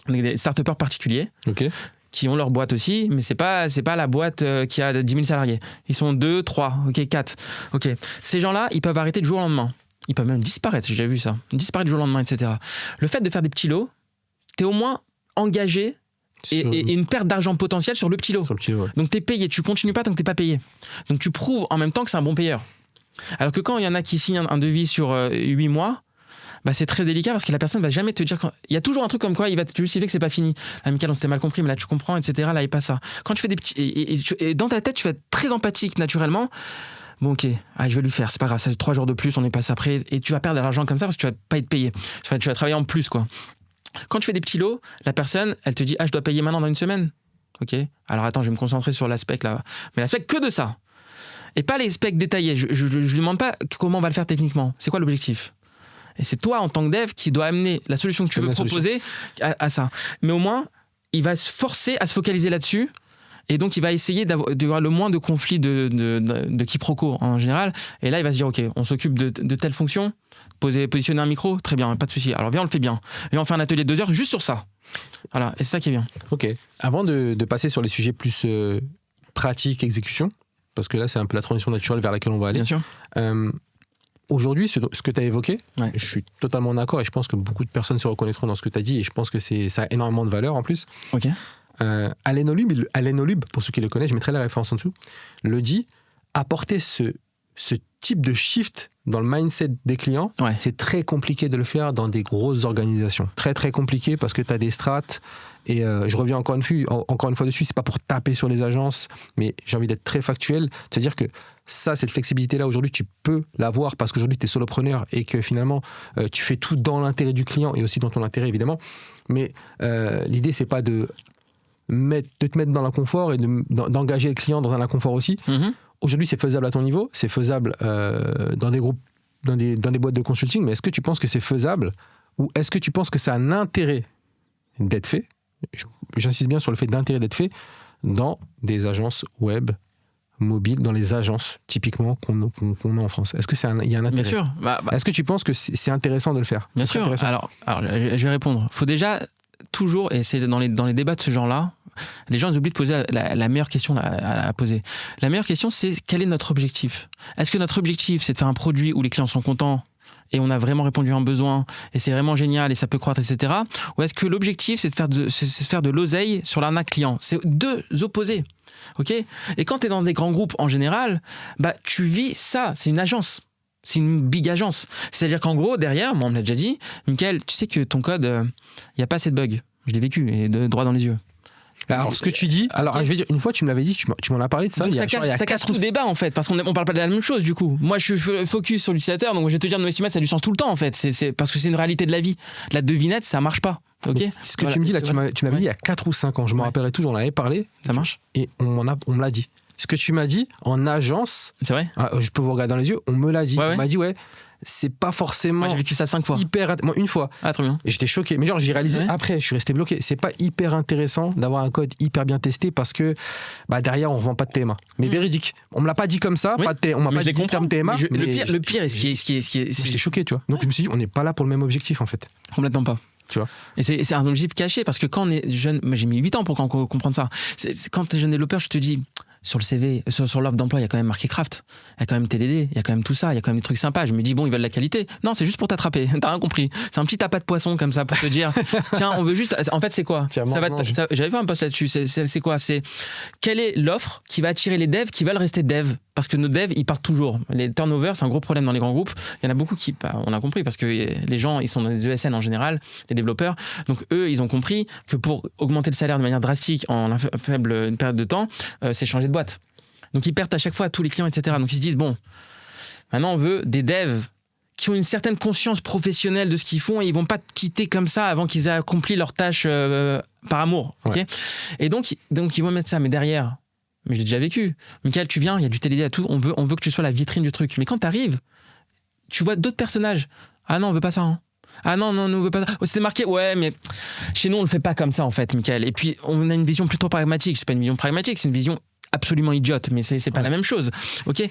Des start-upers particuliers. Ok. Qui ont leur boîte aussi, mais c'est pas la boîte qui a 10 000 salariés. Ils sont 2, 3, 4. Ok. Ces gens-là, ils peuvent arrêter du jour au lendemain. Ils peuvent même disparaître, j'ai déjà vu ça. Disparaître du jour au lendemain, etc. Le fait de faire des petits lots, t'es au moins engagé et une perte d'argent potentielle sur le petit lot. Ouais. Donc t'es payé, tu continues pas tant que t'es pas payé. Donc tu prouves en même temps que c'est un bon payeur. Alors que quand il y en a qui signent un devis sur 8 mois, bah c'est très délicat parce que la personne va jamais te dire il y a toujours un truc comme quoi il va te justifier que c'est pas fini. Ah, Michael, on s'était mal compris, mais là tu comprends, etc. Là, il pas ça. Quand tu fais des petits et dans ta tête, tu vas être très empathique naturellement. Bon, ok, je vais lui faire, c'est pas grave, ça fait 3 jours de plus, on est passé après, et tu vas perdre de l'argent comme ça parce que tu vas pas être payé. Tu vas travailler en plus, quoi. Quand tu fais des petits lots, la personne, elle te dit je dois payer maintenant dans une semaine. Ok, alors attends, je vais me concentrer sur l'aspect là. Mais l'aspect que de ça. Et pas les specs détaillés. Je lui demande pas comment on va le faire techniquement. C'est quoi l'objectif? Et c'est toi, en tant que dev, qui dois amener la solution que tu veux proposer à ça. Mais au moins, il va se forcer à se focaliser là-dessus. Et donc, il va essayer d'avoir le moins de conflits de quiproquos en général. Et là, il va se dire, OK, on s'occupe de telle fonction, positionner un micro, très bien, pas de souci. Alors, viens, on le fait bien. Viens, on fait un atelier de 2 heures juste sur ça. Voilà, et c'est ça qui est bien. OK. Avant de passer sur les sujets plus pratiques, exécution, parce que là, c'est un peu la transition naturelle vers laquelle on va aller. Bien sûr. Aujourd'hui, ce que tu as évoqué, je suis totalement d'accord et je pense que beaucoup de personnes se reconnaîtront dans ce que tu as dit et je pense que ça a énormément de valeur en plus. OK. Alain Olub, pour ceux qui le connaissent, je mettrai la référence en dessous, le dit, apporter ce type de shift dans le mindset des clients, c'est très compliqué de le faire dans des grosses organisations. Très, très compliqué parce que tu as des strates et je reviens encore une fois dessus, c'est pas pour taper sur les agences, mais j'ai envie d'être très factuel, c'est-à-dire que cette flexibilité-là, aujourd'hui, tu peux l'avoir parce qu'aujourd'hui, tu es solopreneur et que finalement, tu fais tout dans l'intérêt du client et aussi dans ton intérêt, évidemment. Mais l'idée, c'est pas de te mettre dans l'inconfort et d'engager le client dans un inconfort aussi. Mm-hmm. Aujourd'hui, c'est faisable à ton niveau, c'est faisable dans des groupes, dans des boîtes de consulting, mais est-ce que tu penses que c'est faisable ou est-ce que tu penses que c'est un intérêt d'être fait? J'insiste bien sur le fait d'intérêt d'être fait dans des agences web, mobiles, dans les agences typiquement qu'on a en France. Est-ce qu'il y a un intérêt? Bien sûr. Est-ce que tu penses que c'est intéressant de le faire? Bien sûr. Alors, je vais répondre. Il faut déjà toujours, et c'est dans les débats de ce genre-là, les gens ils oublient de poser la meilleure question à poser. La meilleure question, c'est quel est notre objectif? Est-ce que notre objectif, c'est de faire un produit où les clients sont contents et on a vraiment répondu à un besoin et c'est vraiment génial et ça peut croître, etc. Ou est-ce que l'objectif, c'est de faire de l'oseille sur l'arnaque client? C'est deux opposés. Okay, et quand tu es dans des grands groupes en général, tu vis ça, c'est une agence. C'est une big agence. C'est-à-dire qu'en gros, derrière, moi on me l'a déjà dit, Michael, tu sais que ton code, il n'y a pas assez de bugs. Je l'ai vécu, et droit dans les yeux. Alors, ce que tu dis, je vais dire, une fois, tu me l'avais dit, tu m'en as parlé de ça. Donc, ça casse tout le débat, en fait, parce qu'on parle pas de la même chose, du coup. Moi, je suis focus sur l'utilisateur, donc je vais te dire, nos estimates, ça a du sens tout le temps, en fait. C'est parce que c'est une réalité de la vie. La devinette, ça marche pas. Okay, ce que tu me dis là, tu m'avais dit il y a 4 ou 5 ans, je me rappellerai toujours, on en avait parlé. Ça marche. Et on me l'a dit. Ce que tu m'as dit en agence, c'est vrai. Je peux vous regarder dans les yeux, on me l'a dit. On m'a dit, c'est pas forcément. Moi, j'ai vécu ça 5 fois. Moi, une fois. Ah, très bien. Et j'étais choqué. Mais genre, j'ai réalisé après, je suis resté bloqué. C'est pas hyper intéressant d'avoir un code hyper bien testé parce que derrière, on revend pas de TMA. Mais véridique. On me l'a pas dit comme ça. On m'a pas dit le terme TMA. Le pire, ce qui est. J'étais choqué, tu vois. Donc, je me suis dit, on n'est pas là pour le même objectif, en fait. Complètement pas. Tu vois. Et c'est un objectif caché parce que quand on est jeune, moi j'ai mis 8 ans pour comprendre ça. Quand tu es jeune développeur, je te dis, sur le CV, sur l'offre d'emploi, il y a quand même marqué Craft, il y a quand même TDD, il y a quand même tout ça, il y a quand même des trucs sympas. Je me dis, bon, ils veulent la qualité. Non, c'est juste pour t'attraper. T'as rien compris. C'est un petit tapas de poisson comme ça pour te dire, tiens, on veut juste. En fait, c'est quoi? J'avais fait un post là-dessus. C'est quoi? C'est quelle est l'offre qui va attirer les devs qui veulent rester devs? Parce que nos devs, ils partent toujours. Les turnovers, c'est un gros problème dans les grands groupes. Il y en a beaucoup qui, on a compris, parce que les gens, ils sont dans des ESN en général, les développeurs. Donc eux, ils ont compris que pour augmenter le salaire de manière drastique en une faible période de temps, c'est changer de boîte. Donc ils perdent à chaque fois tous les clients, etc. Donc ils se disent, bon, maintenant on veut des devs qui ont une certaine conscience professionnelle de ce qu'ils font et ils vont pas te quitter comme ça avant qu'ils aient accompli leur tâche par amour. Okay, et donc ils vont mettre ça. Mais derrière, mais j'ai déjà vécu. Michael, tu viens, il y a du TDD à tout, on veut que tu sois la vitrine du truc. Mais quand tu arrives, tu vois d'autres personnages. Ah non, on veut pas ça. Hein. Ah non, on veut pas ça. Oh, c'était marqué, ouais, mais chez nous, on le fait pas comme ça, en fait, Michael. Et puis, on a une vision plutôt pragmatique. C'est pas une vision pragmatique, c'est une vision absolument idiote, mais c'est pas la même chose. Ok.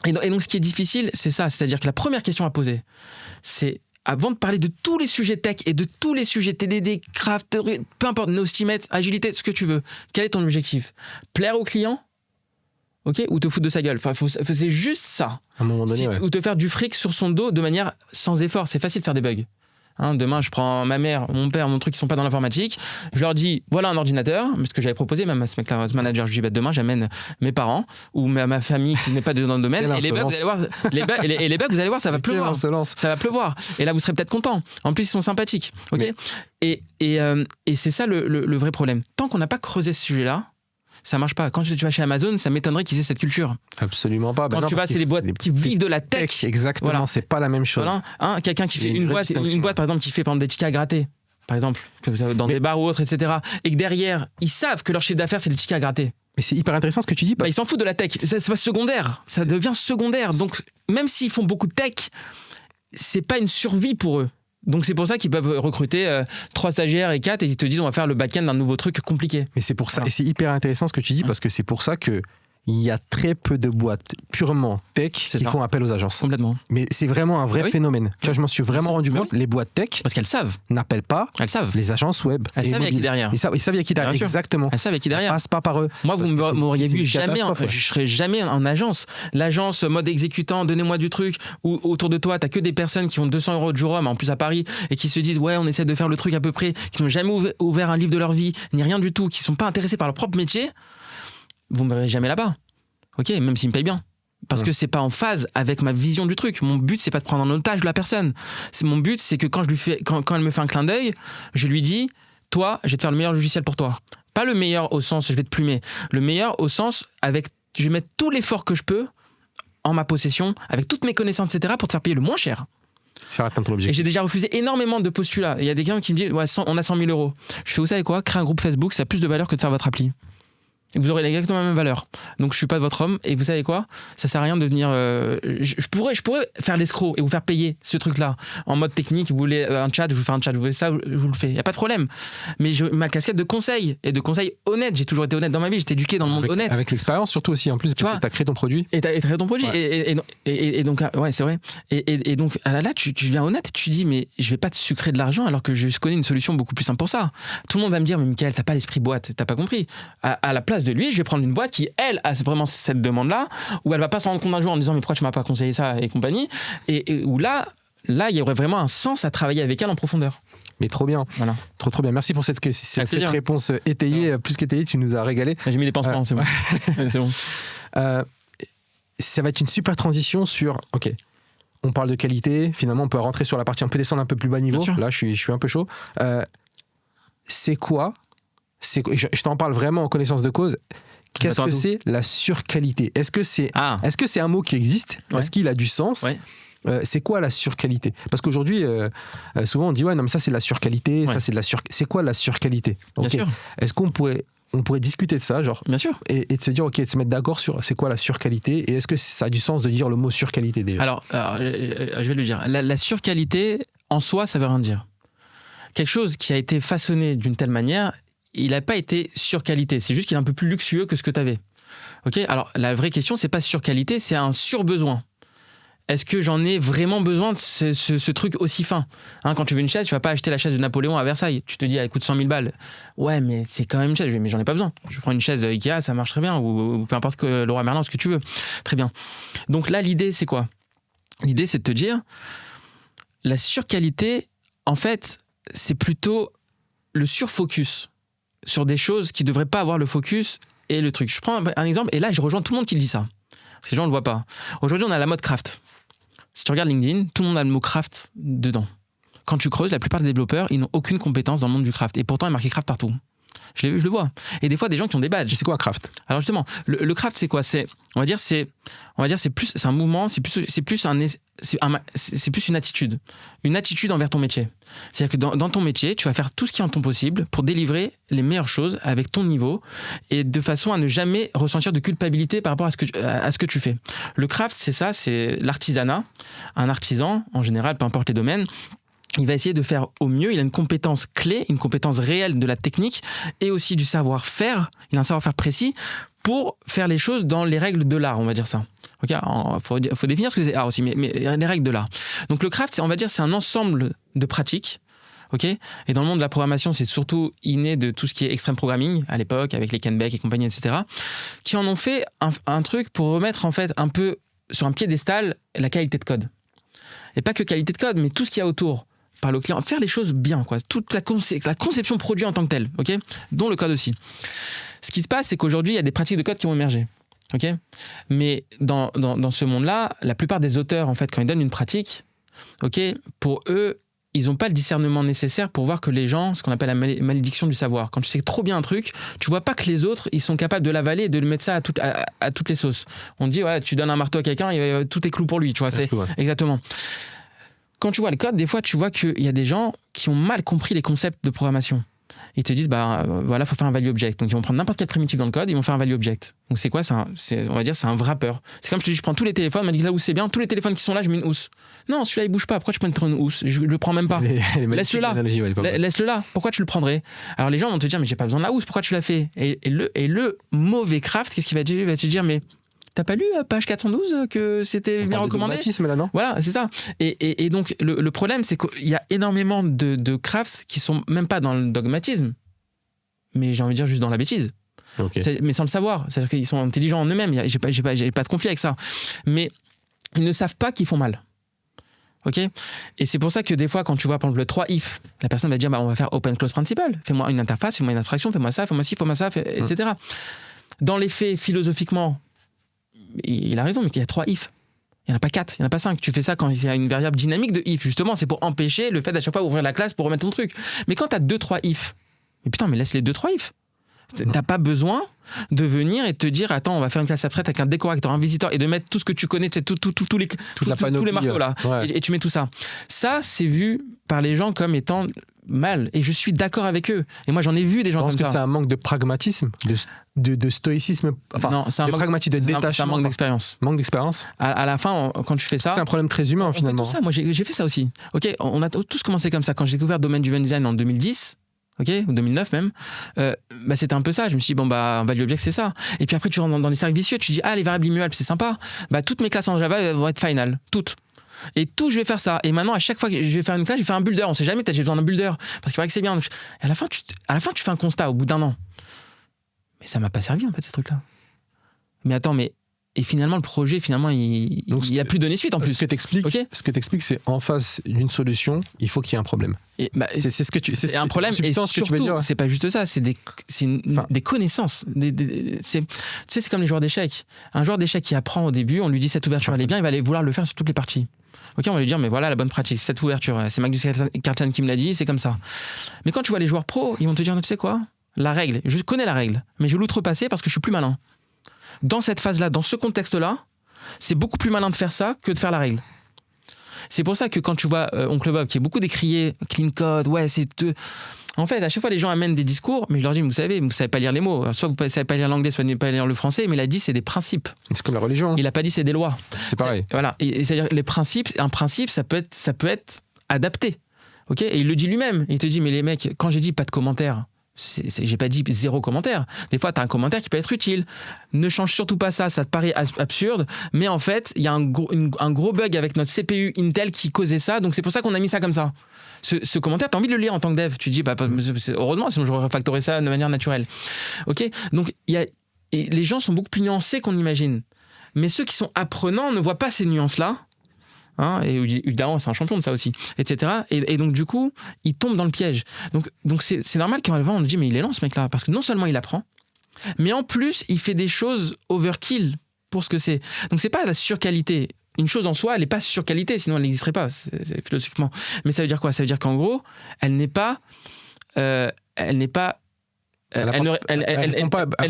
Et donc, ce qui est difficile, c'est ça. C'est-à-dire que la première question à poser, c'est avant de parler de tous les sujets tech et de tous les sujets TDD, craft, peu importe, Nostimate, agilité, ce que tu veux, quel est ton objectif? Plaire au client? Ok, ou te foutre de sa gueule. Enfin, c'est juste ça. À un moment donné, ou te faire du fric sur son dos de manière sans effort. C'est facile de faire des bugs. Demain, je prends ma mère, mon père, mon truc qui sont pas dans l'informatique. Je leur dis, voilà un ordinateur, ce que j'avais proposé même à ce mec-là, ce manager. Je lui dis, demain, j'amène mes parents ou ma famille qui n'est pas dans le domaine. Et les bugs, vous allez voir, les bugs, vous allez voir, ça va pleuvoir. Ça va pleuvoir. Et là, vous serez peut-être content. En plus, ils sont sympathiques. Ok. Et c'est ça le vrai problème. Tant qu'on n'a pas creusé ce sujet-là, ça marche pas. Quand tu vas chez Amazon, ça m'étonnerait qu'ils aient cette culture. Absolument pas. Quand tu vas, c'est les boîtes qui vivent de la tech. Exactement, voilà. C'est pas la même chose. Voilà. Quelqu'un qui fait une boîte, par exemple, qui fait par exemple, des tickets à gratter, par exemple, dans des bars ou autres, etc. Et que derrière, ils savent que leur chiffre d'affaires, c'est les tickets à gratter. Mais c'est hyper intéressant ce que tu dis. Ils s'en foutent de la tech. C'est pas secondaire. Ça devient secondaire. Donc, même s'ils font beaucoup de tech, c'est pas une survie pour eux. Donc c'est pour ça qu'ils peuvent recruter 3 stagiaires et 4 et ils te disent on va faire le back-end d'un nouveau truc compliqué. Mais c'est pour ça, et c'est hyper intéressant ce que tu dis parce que c'est pour ça que il y a très peu de boîtes purement tech qui font appel aux agences. Complètement. Mais c'est vraiment un vrai phénomène. Tu vois, je m'en suis vraiment rendu compte. Les boîtes tech, parce qu'elles savent, n'appellent pas les agences web. Elles savent il y a qui derrière. Ils savent il y a qui derrière. Exactement. Elles savent il y a qui derrière. Elles passent pas par eux. Moi, vous m'auriez vu jamais. Je serais jamais en agence. L'agence mode exécutant, donnez-moi du truc. Ou autour de toi, t'as que des personnes qui ont 200 € de jour homme, en plus à Paris, et qui se disent ouais, on essaie de faire le truc à peu près, qui n'ont jamais ouvert un livre de leur vie, ni rien du tout, qui sont pas intéressés par leur propre métier. Vous me verrez jamais là-bas. Ok, même s'il me paye bien. Parce que c'est pas en phase avec ma vision du truc. Mon but, c'est pas de prendre en otage la personne. Mon but, c'est que quand elle me fait un clin d'œil, je lui dis, toi, je vais te faire le meilleur logiciel pour toi. Pas le meilleur au sens, je vais te plumer. Le meilleur au sens, je vais mettre tout l'effort que je peux en ma possession, avec toutes mes connaissances, etc., pour te faire payer le moins cher. Faire atteindre ton objectif. Et j'ai déjà refusé énormément de postulats. Il y a des gens qui me disent, ouais, on a 100 000 €. Je fais, vous savez quoi? Créer un groupe Facebook, ça a plus de valeur que de faire votre appli. Et vous aurez exactement la même valeur. Donc je suis pas de votre homme. Et vous savez quoi? Ça sert à rien de venir. Je pourrais faire l'escroc et vous faire payer ce truc-là en mode technique. Vous voulez un chat, je vous fais un chat. Vous voulez ça, je vous le fais. Il y a pas de problème. Mais ma casquette de conseil et de conseil honnête. J'ai toujours été honnête dans ma vie. J'étais éduqué dans le monde honnête. Avec l'expérience surtout aussi en plus. Parce que t'as créé ton produit. Et t'as créé ton produit. Ouais. Et donc ouais, c'est vrai. Et donc là, tu viens honnête. Et tu dis mais je vais pas te sucrer de l'argent alors que je connais une solution beaucoup plus simple pour ça. Tout le monde va me dire mais Mickaël, t'as pas l'esprit boîte. T'as pas compris. À la place de lui, je vais prendre une boîte qui, elle, a vraiment cette demande-là, où elle va pas s'en rendre compte un jour en disant mais pourquoi tu m'as pas conseillé ça et compagnie, et où là, il y aurait vraiment un sens à travailler avec elle en profondeur. Mais trop bien. Voilà. Trop bien. Merci pour cette réponse étayée, plus qu'étayée, tu nous as régalé. J'ai mis les pansements, c'est bon. C'est bon. Ça va être une super transition sur, ok, on parle de qualité, finalement on peut rentrer sur la partie, on peut descendre un peu plus bas niveau, là je suis un peu chaud. C'est quoi, je t'en parle vraiment en connaissance de cause. Qu'est-ce que c'est la surqualité? Est-ce que c'est un mot qui existe? Est-ce qu'il a du sens? C'est quoi la surqualité? Parce qu'aujourd'hui, souvent on dit ouais non mais ça c'est de la surqualité, ça c'est de la c'est quoi la surqualité? Okay. Est-ce qu'on pourrait discuter de ça, genre, bien sûr, et de se dire ok, de se mettre d'accord sur c'est quoi la surqualité et est-ce que ça a du sens de dire le mot surqualité déjà? Alors je vais le dire. La surqualité en soi, ça veut rien dire. Quelque chose qui a été façonné d'une telle manière, il n'a pas été surqualité. C'est juste qu'il est un peu plus luxueux que ce que tu avais. Ok. Alors la vraie question, c'est pas surqualité, c'est un surbesoin. Est-ce que j'en ai vraiment besoin de ce truc aussi fin? Quand tu veux une chaise, tu vas pas acheter la chaise de Napoléon à Versailles. Tu te dis, elle coûte 100 000 balles. Ouais, mais c'est quand même une chaise. Mais j'en ai pas besoin. Je prends une chaise Ikea, ça marche très bien. Ou peu importe que Leroy Merlin, ce que tu veux. Très bien. Donc là, l'idée, c'est quoi? L'idée, c'est de te dire, la surqualité, en fait, c'est plutôt le surfocus sur des choses qui devraient pas avoir le focus et le truc. Je prends un exemple, et là, je rejoins tout le monde qui le dit ça. Parce que les gens ne le voient pas. Aujourd'hui, on a la mode craft. Si tu regardes LinkedIn, tout le monde a le mot craft dedans. Quand tu creuses, la plupart des développeurs, ils n'ont aucune compétence dans le monde du craft. Et pourtant, il y a marqué craft partout. Je l'ai vu, je le vois. Et des fois, des gens qui ont des badges. Et c'est quoi un craft? Alors justement, le craft, c'est quoi? On va dire c'est un mouvement, c'est plus une attitude. Une attitude envers ton métier. C'est-à-dire que dans ton métier, tu vas faire tout ce qui est en ton possible pour délivrer les meilleures choses avec ton niveau et de façon à ne jamais ressentir de culpabilité par rapport à ce que tu fais. Le craft, c'est ça, c'est l'artisanat. Un artisan, en général, peu importe les domaines, il va essayer de faire au mieux. Il a une compétence clé, une compétence réelle de la technique et aussi du savoir-faire. Il a un savoir-faire précis pour faire les choses dans les règles de l'art, on va dire ça. Ok, faut définir ce que c'est art aussi, mais les règles de l'art. Donc le craft, on va dire, c'est un ensemble de pratiques. Okay, et dans le monde de la programmation, c'est surtout inné de tout ce qui est extreme programming à l'époque, avec les Ken Beck et compagnie, etc., qui en ont fait un truc pour remettre en fait un peu sur un piédestal la qualité de code. Et pas que qualité de code, mais tout ce qu'il y a autour par le client, faire les choses bien, quoi. Toute la conception produit en tant que telle, okay, dont le code aussi. Ce qui se passe, c'est qu'aujourd'hui, il y a des pratiques de code qui vont émerger. Okay, mais dans ce monde-là, la plupart des auteurs, en fait, quand ils donnent une pratique, okay, pour eux, ils n'ont pas le discernement nécessaire pour voir que les gens, ce qu'on appelle la malédiction du savoir. Quand tu sais trop bien un truc, tu vois pas que les autres, ils sont capables de l'avaler et de le mettre ça à toutes les sauces. On te dit, ouais, tu donnes un marteau à quelqu'un, tout est clou pour lui, tu vois, c'est ouais. Exactement. Quand tu vois le code, des fois, tu vois qu'il y a des gens qui ont mal compris les concepts de programmation. Ils te disent, voilà, faut faire un value object. Donc, ils vont prendre n'importe quel primitif dans le code, ils vont faire un value object. Donc, c'est quoi ça? On va dire, c'est un wrapper. C'est comme je te dis, je prends tous les téléphones, on m'a dit là où c'est bien, tous les téléphones qui sont là, je mets une housse. Non, celui-là, il bouge pas. Pourquoi tu prends une housse? Je le prends même pas. Laisse-le là. Pourquoi tu le prendrais? Alors, les gens vont te dire, mais j'ai pas besoin de la housse, pourquoi tu l'as fait? Et le mauvais craft, qu'est-ce qu'il va te dire? Mais t'as pas lu page 412 que c'était bien recommandé? Là, non? Voilà, c'est ça. Et donc, le problème, c'est qu'il y a énormément de crafts qui sont même pas dans le dogmatisme, mais j'ai envie de dire juste dans la bêtise. Okay. Mais sans le savoir. C'est-à-dire qu'ils sont intelligents en eux-mêmes. J'ai pas de conflit avec ça. Mais ils ne savent pas qu'ils font mal. Ok? Et c'est pour ça que des fois, quand tu vois, par exemple, le 3 if, la personne va dire, on va faire open close principle. Fais-moi une interface, fais-moi une abstraction, fais-moi ça, fais-moi ci, fais-moi ça, etc. Dans les faits, philosophiquement, il a raison, mais il y a 3 if. Il n'y en a pas 4, il n'y en a pas 5. Tu fais ça quand il y a une variable dynamique de if. Justement, c'est pour empêcher le fait d'à chaque fois ouvrir la classe pour remettre ton truc. Mais quand tu as 2-3 if, mais putain, mais laisse les 2-3 if. T'as pas besoin de venir et te dire, attends, on va faire une classe abstraite avec un décorateur, un visiteur, et de mettre tout ce que tu connais, tous les marteaux là, ouais. et tu mets tout ça. Ça, c'est vu par les gens comme étant mal, et je suis d'accord avec eux. Et moi, j'en ai vu des gens comme ça. Je pense que c'est un manque de pragmatisme, de stoïcisme, enfin, non, c'est un pragmatisme, de détachement. C'est un manque d'expérience. Manque d'expérience. À la fin, quand tu fais ça, c'est un problème très humain finalement. Tout ça. Moi, j'ai fait ça aussi. Ok, on a tous commencé comme ça. Quand j'ai découvert Domain Driven Design en 2010. Ok, ou 2009 même, c'était un peu ça. Je me suis dit, un value object, c'est ça. Et puis après, tu rentres dans les cercles vicieux, tu dis, les variables immuables, c'est sympa. Toutes mes classes en Java vont être final, toutes. Et tout, je vais faire ça. Et maintenant, à chaque fois que je vais faire une classe, je vais faire un builder. On sait jamais, peut-être j'ai besoin d'un builder. Parce qu'il paraît que c'est bien. Et à la fin, tu fais un constat au bout d'un an. Mais ça m'a pas servi, en fait, ces trucs-là. Mais attends, et finalement, le projet, il a plus donné suite en plus. Ce que t'expliques, c'est en face d'une solution, il faut qu'il y ait un problème. Et c'est ce que c'est un problème. Et surtout, que tu veux dire, ouais. C'est pas juste ça, c'est des connaissances. Tu sais, c'est comme les joueurs d'échecs. Un joueur d'échecs qui apprend au début, on lui dit cette ouverture elle est bien, il va aller vouloir le faire sur toutes les parties. Ok, on va lui dire, mais voilà la bonne pratique, cette ouverture, c'est Magnus Carlsen qui me l'a dit, c'est comme ça. Mais quand tu vois les joueurs pros, ils vont te dire, tu sais quoi, la règle, je connais la règle, mais je vais l'outrepasser parce que je suis plus malin. Dans cette phase-là, dans ce contexte-là, c'est beaucoup plus malin de faire ça que de faire la règle. C'est pour ça que quand tu vois Oncle Bob, qui est beaucoup décrié, clean code, ouais, En fait, à chaque fois, les gens amènent des discours, mais je leur dis, vous savez pas lire les mots. Soit vous ne savez pas lire l'anglais, soit vous ne savez pas lire le français, mais il a dit, c'est des principes. C'est comme la religion. Hein. Il n'a pas dit, c'est des lois. C'est pareil. Voilà. Et c'est-à-dire, les principes, un principe, ça peut être adapté. Ok ? Et il le dit lui-même. Il te dit, mais les mecs, quand j'ai dit pas de commentaires, j'ai pas dit 0 commentaire. Des fois, tu as un commentaire qui peut être utile. Ne change surtout pas ça, ça te paraît absurde. Mais en fait, il y a un gros bug avec notre CPU Intel qui causait ça. Donc, c'est pour ça qu'on a mis ça comme ça. Ce commentaire, tu as envie de le lire en tant que dev. Tu te dis, heureusement, sinon j'aurais refactoré ça de manière naturelle. Ok ? Donc, les gens sont beaucoup plus nuancés qu'on imagine. Mais ceux qui sont apprenants ne voient pas ces nuances-là. Hein, et évidemment c'est un champion de ça aussi, etc. Et donc du coup il tombe dans le piège, donc c'est normal qu'en le vent on lui dit mais il est lent ce mec là, parce que non seulement il apprend, mais en plus il fait des choses overkill pour ce que c'est. Donc c'est pas la surqualité, une chose en soi elle n'est pas surqualité, sinon elle n'existerait pas, c'est philosophiquement. Mais ça veut dire quoi? Ça veut dire qu'en gros elle est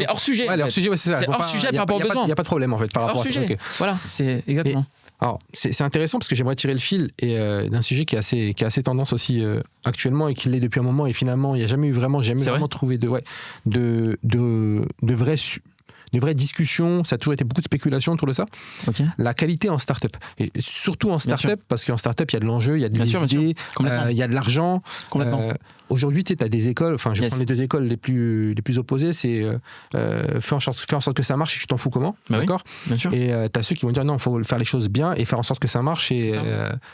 hors sujet. Ouais, elle est hors sujet, ouais, c'est ça. C'est hors sujet par rapport aux besoins. Il n'y a pas de problème en fait par rapport à ça. Okay. Voilà, c'est exactement. Alors, c'est intéressant parce que j'aimerais tirer le fil d'un sujet qui est assez tendance aussi actuellement et qui l'est depuis un moment, et finalement il n'y a jamais vraiment trouvé de une vraie discussion, ça a toujours été beaucoup de spéculation autour de ça. Okay. La qualité en start-up. Et surtout en start-up, parce qu'en start-up, il y a de l'enjeu, il y a des idées, il y a de l'argent. Aujourd'hui, tu as des écoles, enfin, je vais prendre les deux écoles les plus opposées, c'est faire en sorte que ça marche et tu t'en fous comment. D'accord ? Bien sûr. Et tu as ceux qui vont dire non, il faut faire les choses bien et faire en sorte que ça marche.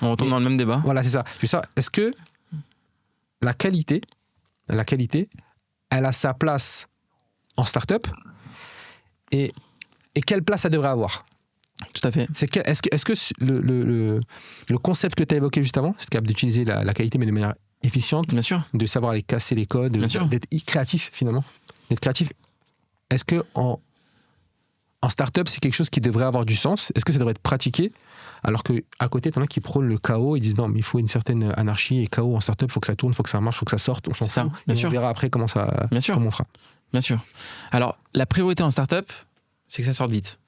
On retombe dans le même débat. Voilà, c'est ça. Est-ce que la qualité, elle a sa place en start-up et quelle place ça devrait avoir ? Tout à fait. Est-ce que le concept que tu as évoqué juste avant, c'est capable d'utiliser la qualité mais de manière efficiente, bien sûr, de savoir aller casser les codes, d'être créatif finalement, est-ce que en start-up c'est quelque chose qui devrait avoir du sens ? Est-ce que ça devrait être pratiqué ? Alors qu'à côté, t'en as qui prônent le chaos, ils disent non, mais il faut une certaine anarchie et chaos en start-up, il faut que ça tourne, il faut que ça marche, il faut que ça sorte, on s'en fout. On verra après comment on fera. Bien sûr. Alors, la priorité en start-up, c'est que ça sorte vite.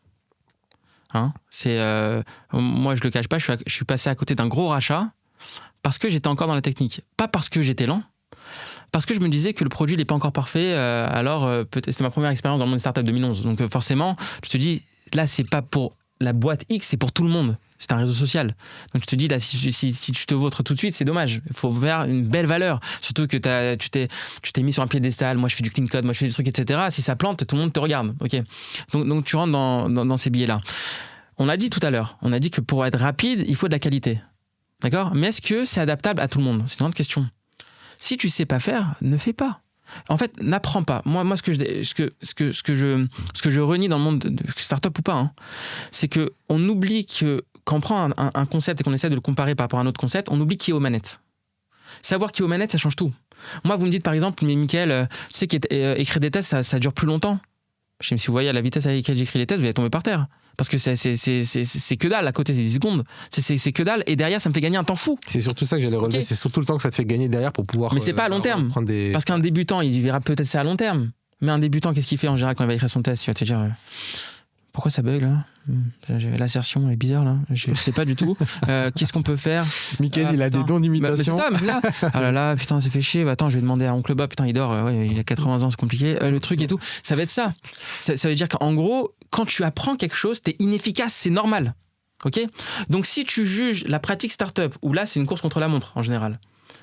Moi, je le cache pas, je suis passé à côté d'un gros rachat parce que j'étais encore dans la technique. Pas parce que j'étais lent, parce que je me disais que le produit n'est pas encore parfait. C'était ma première expérience dans le monde des startups 2011. Donc forcément, tu te dis, là, c'est pas pour la boîte X, c'est pour tout le monde. C'est un réseau social. Donc tu te dis, là, si tu te vautres tout de suite, c'est dommage. Il faut faire une belle valeur. Surtout que tu t'es mis sur un piédestal. Moi, je fais du clean code, moi, je fais des trucs, etc. Si ça plante, tout le monde te regarde. Okay. Donc tu rentres dans ces billets-là. On a dit tout à l'heure, que pour être rapide, il faut de la qualité. D'accord ? Mais est-ce que c'est adaptable à tout le monde ? C'est une grande question. Si tu sais pas faire, ne fais pas. En fait, n'apprends pas. Moi, ce que je renie dans le monde de start-up ou pas, c'est que on oublie que quand on prend un concept et qu'on essaie de le comparer par rapport à un autre concept, on oublie qui est aux manettes. Savoir qui est aux manettes, ça change tout. Moi, vous me dites par exemple, mais Mickaël, tu sais qu'écrire des tests, ça dure plus longtemps. Je sais pas si vous voyez à la vitesse avec laquelle j'écris les tests, vous allez tomber par terre. Parce que c'est que dalle, à côté c'est 10 secondes, c'est que dalle, et derrière ça me fait gagner un temps fou. C'est surtout ça que j'allais relever, c'est surtout le temps que ça te fait gagner derrière pour pouvoir... Mais c'est pas à long terme, parce qu'un débutant il verra peut-être ça à long terme, mais un débutant qu'est-ce qu'il fait en général quand il va écrire son test ? Il va te dire pourquoi ça bug là ? L'assertion est bizarre là, je sais pas du tout. Qu'est-ce qu'on peut faire ? Mickaël il a des dons d'imitation. C'est ça, ah là là, putain, c'est fait chier. Attends, je vais demander à Oncle Bob, putain, il dort, il a 80 ans, c'est compliqué. Le truc et tout, ça va être ça. Ça veut dire qu'en gros, quand tu apprends quelque chose, t'es inefficace, c'est normal. Ok ? Donc si tu juges la pratique startup, où là c'est une course contre la montre en général,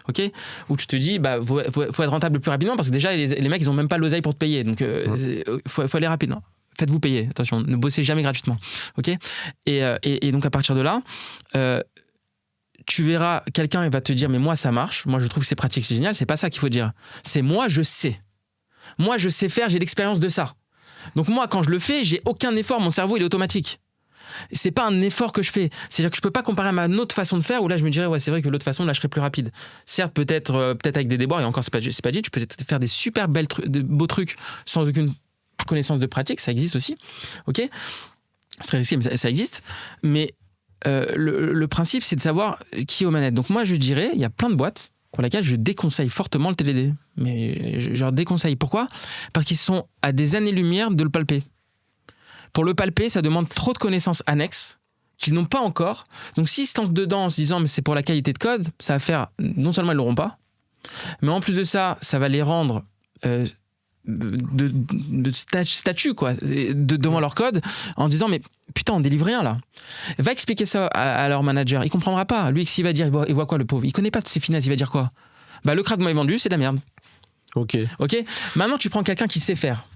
ok, où tu te dis faut être rentable le plus rapidement parce que déjà les mecs ils ont même pas l'oseille pour te payer, donc faut aller rapide. Non, faites-vous payer, attention, ne bossez jamais gratuitement, ok. Et donc à partir de là, tu verras quelqu'un il va te dire mais moi ça marche, moi je trouve que c'est pratique, c'est génial. C'est pas ça qu'il faut dire, c'est moi je sais faire, j'ai l'expérience de ça. Donc moi quand je le fais, j'ai aucun effort, mon cerveau il est automatique. C'est pas un effort que je fais, c'est-à-dire que je peux pas comparer à ma autre façon de faire où là je me dirais ouais c'est vrai que l'autre façon là je serais plus rapide. Certes peut-être avec des déboires et encore c'est pas dit, tu peux peut-être faire des super de beaux trucs sans aucune connaissance de pratique, ça existe aussi, ok, c'est très risqué mais ça existe, mais le principe c'est de savoir qui est aux manettes. Donc moi je dirais il y a plein de boîtes pour lesquelles je déconseille fortement le TLD, mais je leur déconseille. Pourquoi ? Parce qu'ils sont à des années-lumière de le palper. Pour le palper, ça demande trop de connaissances annexes qu'ils n'ont pas encore. Donc s'ils se lancent dedans en se disant mais c'est pour la qualité de code, ça va faire, non seulement ils l'auront pas, mais en plus de ça, ça va les rendre de statut quoi, devant leur code, en disant mais putain on délivre rien là. Va expliquer ça à leur manager, il comprendra pas. Lui s'il va dire, il voit quoi le pauvre, il connaît pas toutes ces finesses, il va dire quoi ? Le crâne que vous m'avez vendu c'est de la merde. Ok. Maintenant tu prends quelqu'un qui sait faire,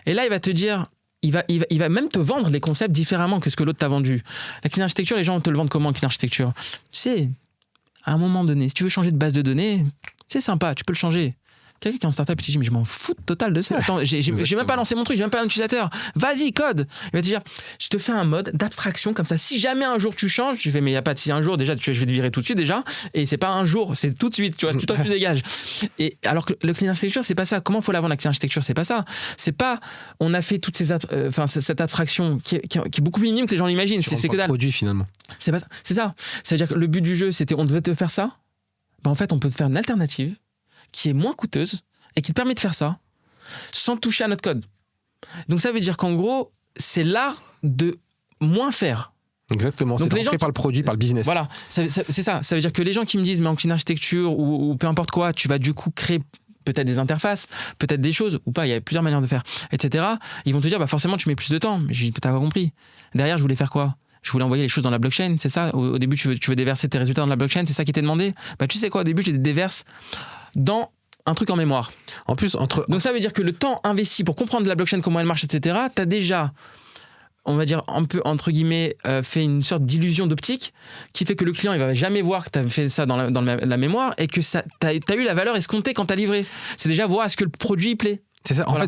et là il va te dire, il va même te vendre les concepts différemment que ce que l'autre t'a vendu. La clean architecture, les gens te le vendent comment, clean architecture ? Tu sais, à un moment donné, si tu veux changer de base de données, c'est sympa, tu peux le changer. Quelqu'un qui est en startup, il te dit mais je m'en fous total de ça. Attends, j'ai même pas lancé mon truc, j'ai même pas un utilisateur. Vas-y, code. Il va te dire, je te fais un mode d'abstraction comme ça. Si jamais un jour tu changes, tu fais mais il y a pas de si un jour déjà, je vais te virer tout de suite déjà. Et c'est pas un jour, c'est tout de suite. Tu vois, tu dégages. Et alors que le clean architecture, c'est pas ça. Comment faut la vendre la clean architecture ? C'est pas ça. C'est pas. On a fait toutes ces, cette abstraction qui est beaucoup plus minime que les gens l'imaginent. C'est que dalle. Produit finalement. C'est pas ça. C'est ça. C'est-à-dire que le but du jeu, c'était on devait te faire ça. En fait, on peut te faire une alternative qui est moins coûteuse et qui te permet de faire ça sans toucher à notre code. Donc ça veut dire qu'en gros, c'est l'art de moins faire. Exactement, c'est rentrer par le produit, par le business. Voilà, c'est ça. Ça veut dire que les gens qui me disent mais en clean architecture ou peu importe quoi, tu vas du coup créer peut-être des interfaces, peut-être des choses, ou pas, il y a plusieurs manières de faire, etc. Ils vont te dire, bah forcément, tu mets plus de temps. Mais je dis, t'as pas compris. Derrière, je voulais faire quoi ? Je voulais envoyer les choses dans la blockchain, c'est ça ? Au début, tu veux déverser tes résultats dans la blockchain, c'est ça qui t'est demandé ? Bah tu sais quoi, au début, je les déverse dans un truc en mémoire. En plus, Donc ça veut dire que le temps investi pour comprendre la blockchain, comment elle marche, etc., t'as déjà, on va dire un peu entre guillemets, fait une sorte d'illusion d'optique qui fait que le client il va jamais voir que tu as fait ça dans la mémoire et que tu as eu la valeur escomptée quand tu as livré. C'est déjà voir est-ce que le produit il plaît. C'est ça. Voilà.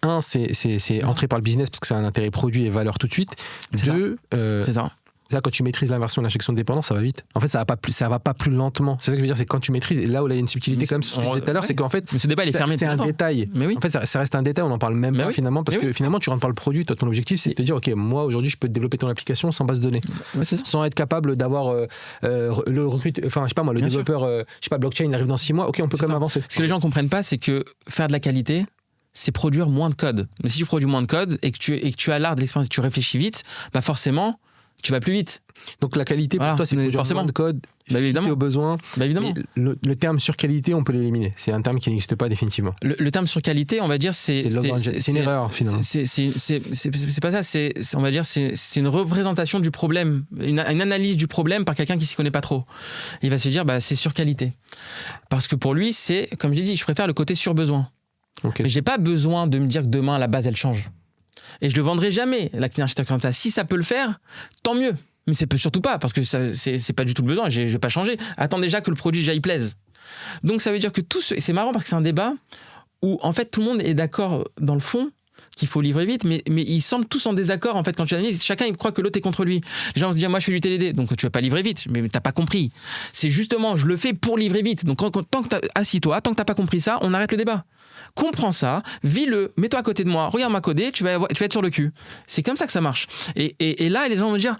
En fait, c'est entrer par le business parce que c'est un intérêt produit et valeur tout de suite. C'est ça. Là, quand tu maîtrises l'inversion de l'injection de dépendance, ça va vite. En fait, ça va pas plus lentement. C'est ça que je veux dire, c'est quand tu maîtrises. Et là où il y a une subtilité, comme ce que je disais tout à l'heure, c'est qu'en fait, mais ce débat il est fermé. C'est un détail. Mais oui. En fait, ça reste un détail. On n'en parle même pas finalement, parce que finalement, tu rentres par le produit. Toi, ton objectif, c'est de te dire, ok, moi aujourd'hui, je peux développer ton application sans base de données, sans être capable d'avoir le développeur, blockchain, il arrive dans 6 mois. Ok, on peut quand même avancer. Ce que les gens comprennent pas, c'est que faire de la qualité, c'est produire moins de code. Mais si tu produis moins de code et que tu as l'art de l'expérience et que tu réfléchis vite, bah forcément, tu vas plus vite. Donc la qualité pour toi, c'est produire moins de code, évidemment. Aux besoins. Évidemment. Le terme sur qualité, on peut l'éliminer. C'est un terme qui n'existe pas définitivement. Le terme sur qualité, on va dire, c'est une erreur finalement. C'est pas ça. On va dire, c'est une représentation du problème, une analyse du problème par quelqu'un qui s'y connaît pas trop. Il va se dire, bah c'est sur qualité, parce que pour lui, c'est comme j'ai dit, je préfère le côté sur besoin. Okay. Mais j'ai pas besoin de me dire que demain la base elle change. Et je le vendrai jamais, la clean architecture comme ça. Si ça peut le faire, tant mieux. Mais c'est surtout pas, parce que c'est pas du tout le besoin. Je vais pas changer. Attends déjà que le produit déjà il plaise. Donc ça veut dire que et c'est marrant parce que c'est un débat où en fait tout le monde est d'accord dans le fond qu'il faut livrer vite, mais ils semblent tous en désaccord en fait quand tu analyses. Chacun il croit que l'autre est contre lui. Les gens vont se dire moi je fais du TDD, donc tu vas pas livrer vite, mais t'as pas compris. C'est justement je le fais pour livrer vite. Donc tant que assis-toi, tant que t'as pas compris ça, on arrête le débat. Comprends ça, vis-le, mets-toi à côté de moi, regarde-moi coder, tu vas être sur le cul. C'est comme ça que ça marche. Et là, les gens vont dire,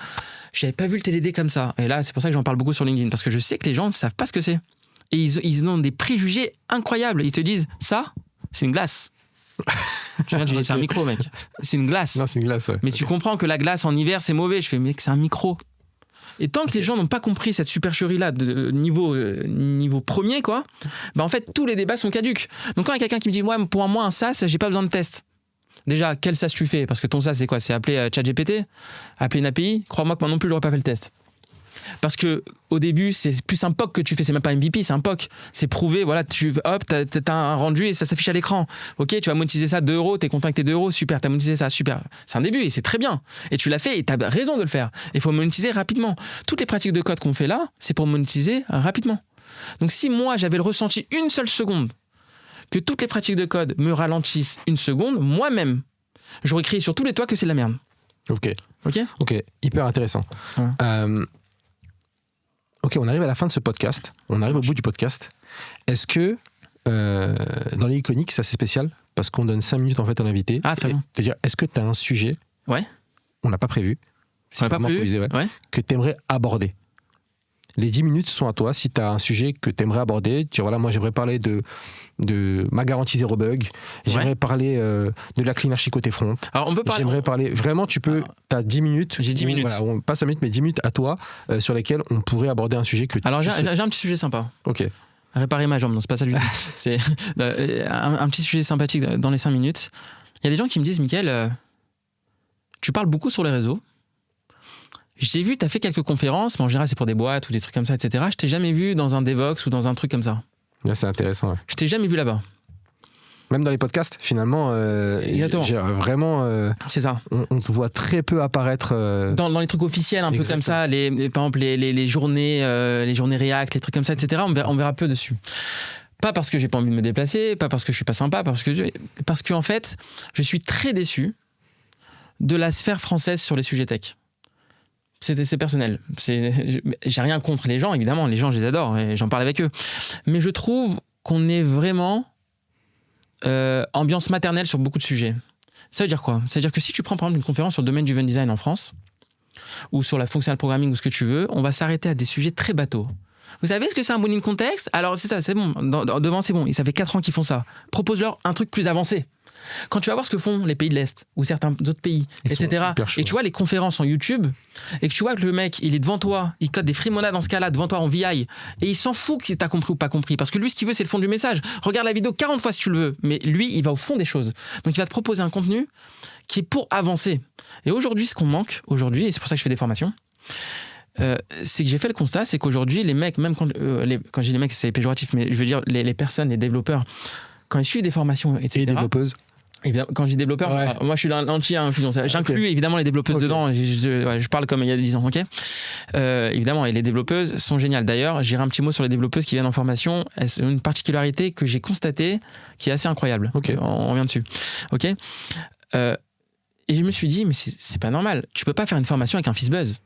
j'avais pas vu le TDD comme ça. Et là, c'est pour ça que j'en parle beaucoup sur LinkedIn, parce que je sais que les gens ne savent pas ce que c'est. Et ils ont des préjugés incroyables. Ils te disent, ça, c'est une glace. Tu viens de dire, c'est un micro, mec. C'est une glace. Non, c'est une glace, ouais. Mais tu comprends que la glace en hiver, c'est mauvais. Je fais, mec, c'est un micro. Et tant que les gens n'ont pas compris cette supercherie-là de niveau premier, quoi, bah en fait, tous les débats sont caduques. Donc quand il y a quelqu'un qui me dit, ouais, pour moi, un SaaS, j'ai pas besoin de test. Déjà, quel SaaS tu fais ? Parce que ton SaaS, c'est quoi ? C'est appeler ChatGPT ? Appeler une API ? Crois-moi que moi non plus, j'aurais pas fait le test. Parce que au début, c'est plus un POC que tu fais, c'est même pas MVP, c'est un POC. C'est prouvé, voilà, t'as un rendu et ça s'affiche à l'écran. Ok, tu vas monétiser ça 2 €, t'es content avec tes 2 €, super, t'as monétisé ça, super. C'est un début et c'est très bien. Et tu l'as fait et t'as raison de le faire. Il faut monétiser rapidement. Toutes les pratiques de code qu'on fait là, c'est pour monétiser rapidement. Donc si moi, j'avais le ressenti une seule seconde que toutes les pratiques de code me ralentissent une seconde, moi-même, j'aurais crié sur tous les toits que c'est de la merde. Ok, hyper intéressant. Ouais. Ok, on arrive à la fin de ce podcast. On arrive au bout du podcast. Est-ce que dans les iconiques, ça c'est spécial parce qu'on donne 5 minutes en fait à l'invité. Ah, très bien. C'est-à-dire, est-ce que tu as un sujet on l'a pas prévu. On l'a pas prévu. Que tu aimerais aborder. Les 10 minutes sont à toi. Si tu as un sujet que tu aimerais aborder, tu dis voilà, moi j'aimerais parler de ma garantie zéro bug, j'aimerais parler de la clean archi côté front. Alors on peut parler. J'aimerais parler. Vraiment, tu peux. Tu as 10 minutes. J'ai 10 minutes. Voilà, on passe 5 minutes, mais 10 minutes à toi sur lesquelles on pourrait aborder un sujet que tu. Alors j'ai un petit sujet sympa. Ok. Réparer ma jambe, non, c'est pas ça du tout. C'est un petit sujet sympathique dans les 5 minutes. Il y a des gens qui me disent, Mickaël, tu parles beaucoup sur les réseaux. Je t'ai vu, tu as fait quelques conférences, mais en général, c'est pour des boîtes ou des trucs comme ça, etc. Je t'ai jamais vu dans un Devox ou dans un truc comme ça. Là, c'est intéressant. Ouais. Je t'ai jamais vu là-bas. Même dans les podcasts, finalement, vraiment. C'est ça. On te voit très peu apparaître. Dans les trucs officiels, un peu comme ça, par exemple, les journées React, les trucs comme ça, etc. On verra peu dessus. Pas parce que j'ai pas envie de me déplacer, pas parce que je suis pas sympa, parce que en fait, je suis très déçu de la sphère française sur les sujets tech. C'est personnel. J'ai rien contre les gens, évidemment. Les gens, je les adore et j'en parle avec eux. Mais je trouve qu'on est vraiment ambiance maternelle sur beaucoup de sujets. Ça veut dire quoi ? Ça veut dire que si tu prends par exemple une conférence sur le domaine du Event Design en France, ou sur la functional programming ou ce que tu veux, on va s'arrêter à des sujets très bateaux. Vous savez ce que c'est un Morning Context? Alors c'est ça, c'est bon. Devant, c'est bon. Et ça fait 4 ans qu'ils font ça. Propose-leur un truc plus avancé. Quand tu vas voir ce que font les pays de l'Est ou certains autres pays, etc. Et tu vois les conférences en YouTube et que tu vois que le mec, il est devant toi, il code des free-monades dans ce cas-là, devant toi en VI, et il s'en fout que t'as compris ou pas compris. Parce que lui, ce qu'il veut, c'est le fond du message. Regarde la vidéo 40 fois si tu le veux. Mais lui, il va au fond des choses. Donc il va te proposer un contenu qui est pour avancer. Et aujourd'hui, ce qu'on manque, aujourd'hui, et c'est pour ça que je fais des formations, c'est que j'ai fait le constat, c'est qu'aujourd'hui, les mecs, même quand je dis les mecs, c'est péjoratif, mais je veux dire les personnes, les développeurs, quand ils suivent des formations, etc. Et développeuses. Et bien, quand je dis développeur, moi je suis anti-inclusion. J'inclus évidemment les développeuses dedans, je parle comme il y a 10 ans, ok. Évidemment, et les développeuses sont géniales. D'ailleurs, j'irai un petit mot sur les développeuses qui viennent en formation. Elles ont une particularité que j'ai constatée qui est assez incroyable. On revient dessus. Ok. Et je me suis dit, mais c'est pas normal. Tu peux pas faire une formation avec un FizzBuzz.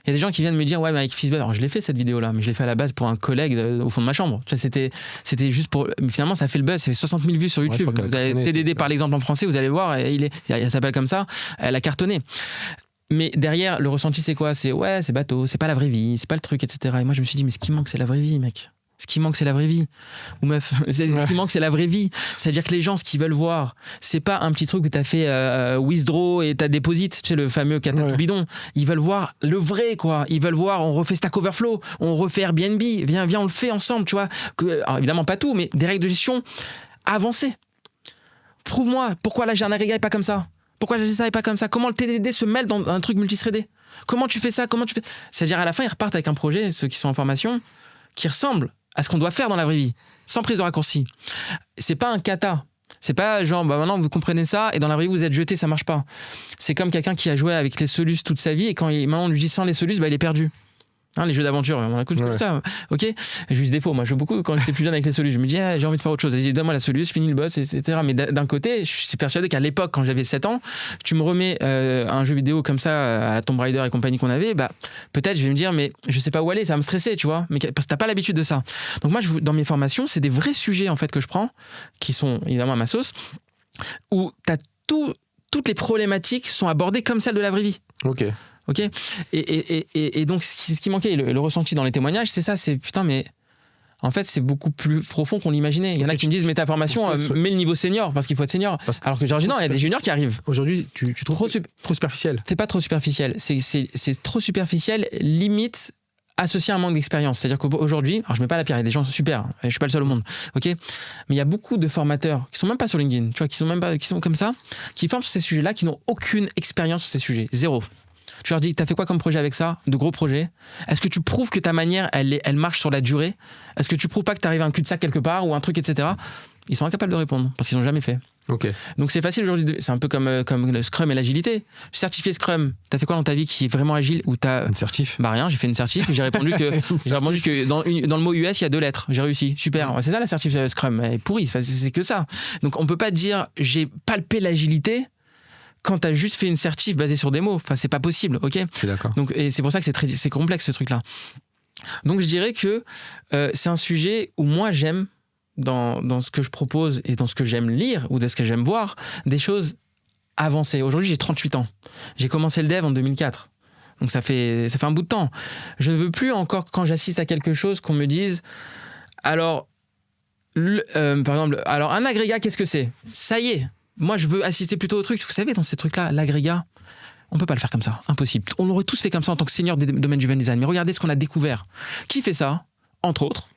Il y a des gens qui viennent me dire, ouais, mais avec FizzBuzz, alors je l'ai fait cette vidéo-là, mais je l'ai fait à la base pour un collègue au fond de ma chambre. Tu vois, c'était juste pour. Mais finalement, ça fait le buzz, ça fait 60 000 vues sur YouTube. Vous avez TDD par l'exemple en français, vous allez voir, elle s'appelle comme ça, elle a cartonné. Mais derrière, le ressenti, c'est quoi? C'est ouais, c'est bateau, c'est pas la vraie vie, c'est pas le truc, etc. Et moi, je me suis dit, mais ce qui manque, c'est la vraie vie, mec. Ce qui manque, c'est la vraie vie. Ou meuf, ce qui manque, c'est la vraie vie. C'est-à-dire que les gens, ce qu'ils veulent voir, c'est pas un petit truc où t'as fait withdraw et t'as deposit, tu sais, le fameux cata bidon. Ils veulent voir le vrai, quoi. Ils veulent voir, on refait Stack Overflow, on refait Airbnb. Viens, on le fait ensemble, tu vois. Alors, évidemment, pas tout, mais des règles de gestion avancées. Prouve-moi, pourquoi là, j'ai un agrégé et pas comme ça? Pourquoi j'ai ça et pas comme ça? Comment le TDD se mêle dans un truc multithreadé? Comment tu fais ça? C'est-à-dire, à la fin, ils repartent avec un projet, ceux qui sont en formation, qui ressemble à ce qu'on doit faire dans la vraie vie, sans prise de raccourci. C'est pas un kata. C'est pas genre, bah maintenant vous comprenez ça et dans la vraie vie vous êtes jeté, ça marche pas. C'est comme quelqu'un qui a joué avec les solus toute sa vie et quand maintenant on lui dit sans les solus, bah il est perdu. Hein, les jeux d'aventure, on a comme ça, ok. J'ai eu ce défaut, moi je joue beaucoup quand j'étais plus jeune avec les solus. Je me dis, j'ai envie de faire autre chose. Donne-moi la solus, finis le boss, etc. Mais d'un côté, je suis persuadé qu'à l'époque, quand j'avais 7 ans, tu me remets un jeu vidéo comme ça, à la Tomb Raider et compagnie qu'on avait, bah peut-être je vais me dire, mais je sais pas où aller, ça va me stresser, tu vois. Mais parce que t'as pas l'habitude de ça. Donc moi, dans mes formations, c'est des vrais sujets en fait que je prends, qui sont évidemment à ma sauce, où t'as toutes les problématiques sont abordées comme celles de la vraie vie. Ok. Et donc, ce qui manquait, le ressenti dans les témoignages, c'est ça, c'est putain, mais en fait, c'est beaucoup plus profond qu'on l'imaginait. Il y en a qui me disent, mais ta formation, mets le niveau senior, parce qu'il faut être senior. Alors que genre, non, il y a des juniors qui arrivent. Aujourd'hui, tu trouves trop superficiel. C'est pas trop superficiel. C'est trop superficiel, limite associé à un manque d'expérience. C'est-à-dire qu'aujourd'hui, alors je mets pas la pierre, il y a des gens super, je suis pas le seul au monde, ok. Mais il y a beaucoup de formateurs qui sont même pas sur LinkedIn, tu vois, qui sont comme ça, qui forment sur ces sujets-là, qui n'ont aucune expérience sur ces sujets, zéro. Tu leur dis, t'as fait quoi comme projet avec ça? De gros projets? Est-ce que tu prouves que ta manière, elle marche sur la durée? Est-ce que tu prouves pas que t'arrives à un cul-de-sac quelque part ou un truc, etc. Ils sont incapables de répondre parce qu'ils n'ont jamais fait. Donc c'est facile aujourd'hui. C'est un peu comme le Scrum et l'agilité. Certifié Scrum, t'as fait quoi dans ta vie qui est vraiment agile ou t'as une certif? Bah rien, j'ai fait une certif. J'ai répondu que dans le mot US il y a 2 lettres. J'ai réussi, super. C'est ça la certif Scrum. Elle est pourrie, c'est que ça. Donc on peut pas dire j'ai palpé l'agilité quand t'as juste fait une certif basée sur des mots. Enfin c'est pas possible, ok. C'est d'accord. Donc et c'est pour ça que c'est complexe ce truc là. Donc je dirais que c'est un sujet où moi j'aime dans ce que je propose et dans ce que j'aime lire ou de ce que j'aime voir, des choses avancées. Aujourd'hui, j'ai 38 ans. J'ai commencé le dev en 2004. Donc ça fait un bout de temps. Je ne veux plus encore, quand j'assiste à quelque chose, qu'on me dise alors, par exemple, alors un agrégat, qu'est-ce que c'est? Ça y est. Moi, je veux assister plutôt au truc. Vous savez, dans ces trucs-là, l'agrégat, on peut pas le faire comme ça. Impossible. On l'aurait tous fait comme ça en tant que senior des domaines du design. Mais regardez ce qu'on a découvert. Qui fait ça? Entre autres,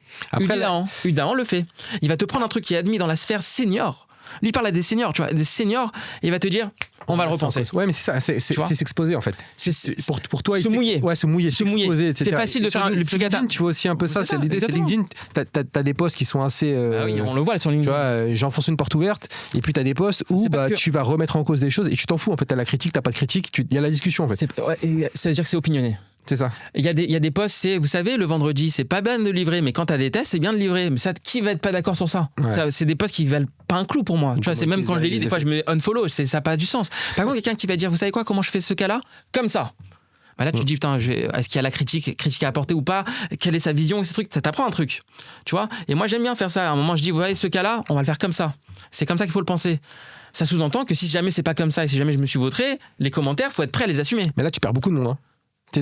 Udaan le fait. Il va te prendre un truc qui est admis dans la sphère senior. Lui parle à des seniors, tu vois, des seniors, et il va te dire, on va le repenser. Ouais, mais c'est ça, c'est s'exposer en fait. Pour toi, se mouiller. Ouais, se mouiller, s'exposer, etc. C'est facile de faire le plus LinkedIn, tu vois aussi un peu ça. C'est l'idée, c'est LinkedIn. T'as des posts qui sont assez. Ah oui, on le voit sur LinkedIn. Tu vois, j'enfonce une porte ouverte, et puis t'as des posts où tu vas remettre en cause des choses et tu t'en fous en fait. T'as la critique, t'as pas de critique, il y a la discussion en fait. Ça veut dire que c'est opinionné. C'est ça. Il y a des posts, c'est, vous savez, le vendredi, c'est pas bien de livrer, mais quand t'as des tests, c'est bien de livrer. Mais ça, qui va être pas d'accord sur ça, c'est des posts qui valent pas un clou pour moi. Tu vois, c'est même quand je les lis, des fois, je me unfollow. Ça n'a pas du sens. Par contre, quelqu'un qui va dire, vous savez quoi, comment je fais ce cas-là? Comme ça. Bah là, tu te dis, putain, est-ce qu'il y a la critique à apporter ou pas? Quelle est sa vision? Et ces trucs, ça t'apprend un truc. Tu vois? Et moi, j'aime bien faire ça. À un moment, je dis, vous voyez, ce cas-là, on va le faire comme ça. C'est comme ça qu'il faut le penser. Ça sous-entend que si jamais c'est pas comme ça et si jamais je me suis vautré, les commentaires, faut être prêt à les assumer. Mais là, tu perds beaucoup de monde, hein.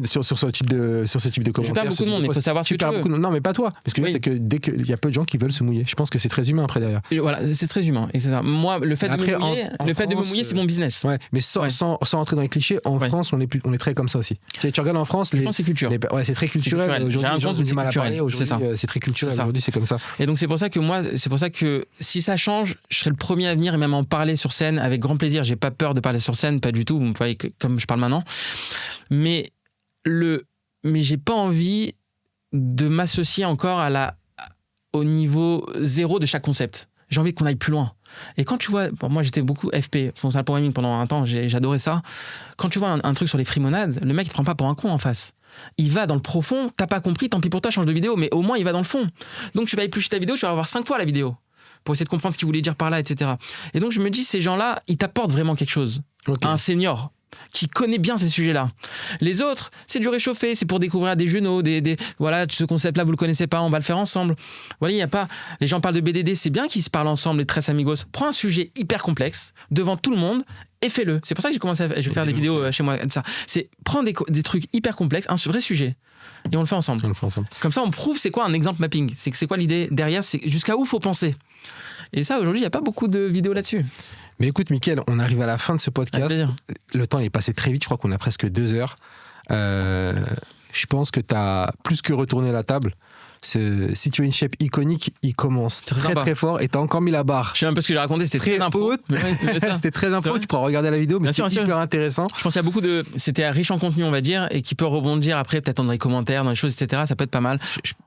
sur ce type de commentaires. Je perds beaucoup de monde, mais il faut savoir ce que tu veux. Non, mais pas toi. Parce que là, c'est que dès qu'il y a peu de gens qui veulent se mouiller. Je pense que c'est très humain après derrière. Et voilà, c'est très humain. Et c'est ça. Moi, le fait de me mouiller, c'est mon business. Ouais, mais sans rentrer dans les clichés, en France, on est très comme ça aussi. Tu regardes en France, je pense que c'est culture. Ouais, c'est très culturel. Aujourd'hui, les gens ont du mal à parler. Aujourd'hui, c'est très culturel. Aujourd'hui, c'est comme ça. Et donc, c'est pour ça que si ça change, je serai le premier à venir et même en parler sur scène avec grand plaisir. J'ai pas peur de parler sur scène, pas du tout. Vous me voyez comme je parle maintenant. Mais j'ai pas envie de m'associer encore au niveau zéro de chaque concept. J'ai envie qu'on aille plus loin. Et quand tu vois, moi j'étais beaucoup FP, Functional Programming pendant un temps, j'adorais ça. Quand tu vois un truc sur les frimonades, le mec il te prend pas pour un con en face. Il va dans le profond, t'as pas compris, tant pis pour toi, change de vidéo, mais au moins il va dans le fond. Donc tu vas éplucher ta vidéo, tu vas revoir 5 fois la vidéo pour essayer de comprendre ce qu'il voulait dire par là, etc. Et donc je me dis, ces gens-là, ils t'apportent vraiment quelque chose. Okay. Un senior qui connaît bien ces sujets-là. Les autres, c'est du réchauffé, c'est pour découvrir des genoux, voilà, ce concept-là, vous le connaissez pas, on va le faire ensemble. Voilà, il y a pas. Les gens parlent de BDD, c'est bien qu'ils se parlent ensemble, les Tres Amigos. Prends un sujet hyper complexe devant tout le monde et fais-le. C'est pour ça que j'ai commencé je vais faire des vidéos chez moi de ça. C'est prendre des trucs hyper complexes, un vrai sujet, et on le fait ensemble. Comme ça, on prouve c'est quoi un exemple mapping. C'est quoi l'idée derrière, c'est jusqu'à où faut penser. Et ça, aujourd'hui, il n'y a pas beaucoup de vidéos là-dessus. Mais écoute, Mickaël, on arrive à la fin de ce podcast. Le temps est passé très vite. Je crois qu'on a presque 2 heures. Je pense que tu as plus que retourné la table. Ce Situation Shape iconique, il commence très fort et t'as encore mis la barre. Je sais même pas ce que j'ai raconté, c'était très impro. C'était très impro, tu pourras regarder la vidéo, mais c'est hyper intéressant. Je pense qu'il y a beaucoup c'était riche en contenu, on va dire, et qui peut rebondir après, peut-être dans les commentaires, dans les choses, etc. Ça peut être pas mal.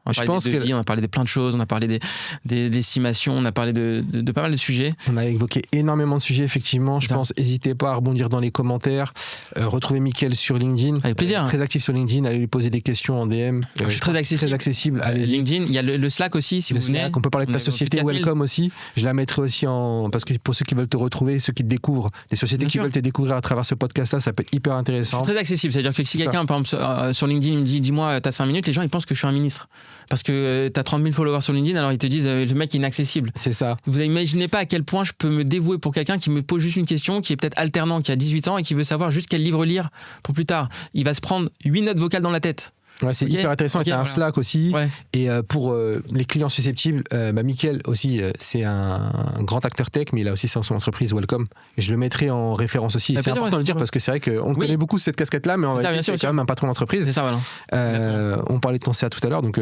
On a parlé de plein de choses, on a parlé des estimations, on a parlé de pas mal de sujets. On a évoqué énormément de sujets, effectivement. Je pense, n'hésitez pas à rebondir dans les commentaires. Retrouvez Mickaël sur LinkedIn. Avec plaisir. Très actif sur LinkedIn, allez lui poser des questions en DM. Je suis très accessible. LinkedIn, il y a le Slack aussi, si vous venez. On peut parler de ta société Welcome aussi. Je la mettrai aussi parce que pour ceux qui veulent te retrouver, ceux qui te découvrent, des sociétés qui veulent te découvrir à travers ce podcast-là, ça peut être hyper intéressant. C'est très accessible. C'est-à-dire que si quelqu'un, par exemple, sur LinkedIn me dit, dis-moi, t'as 5 minutes, les gens ils pensent que je suis un ministre. Parce que t'as 30 000 followers sur LinkedIn, alors ils te disent, le mec est inaccessible. C'est ça. Vous imaginez pas à quel point je peux me dévouer pour quelqu'un qui me pose juste une question, qui est peut-être alternant, qui a 18 ans et qui veut savoir juste quel livre lire pour plus tard. Il va se prendre 8 notes vocales dans la tête. Ouais, c'est hyper intéressant. Et t'as un Slack aussi. Ouais. Et pour les clients susceptibles, Mickaël aussi, c'est un grand acteur tech, mais il a aussi son entreprise Welcome. Et je le mettrai en référence aussi. C'est important de le dire parce que c'est vrai qu'on connaît beaucoup cette casquette-là, mais en réalité, c'est quand même un patron d'entreprise. C'est ça, voilà. On parlait de ton CA tout à l'heure, donc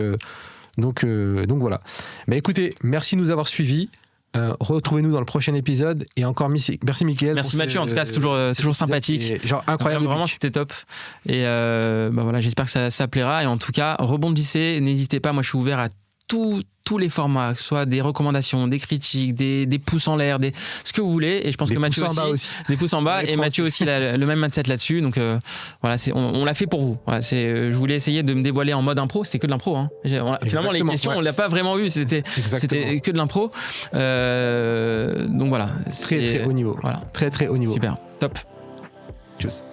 voilà. Mais écoutez, merci de nous avoir suivis. Retrouvez-nous dans le prochain épisode et encore merci Mickaël. Merci Mathieu, en tout cas c'est toujours sympathique, genre incroyable, vraiment c'était top et voilà, j'espère que ça plaira et en tout cas rebondissez, n'hésitez pas, moi je suis ouvert à tous les formats, que ce soit des recommandations, des critiques, des pouces en l'air, ce que vous voulez, et je pense que Mathieu aussi, des pouces en bas, et Mathieu aussi le même mindset là-dessus, donc voilà, on l'a fait pour vous. Voilà, je voulais essayer de me dévoiler en mode impro, c'était que de l'impro, hein. Finalement les questions on l'a pas vraiment vu, c'était que de l'impro, donc voilà, très haut niveau, voilà. Très haut niveau, super, top. Tchuss.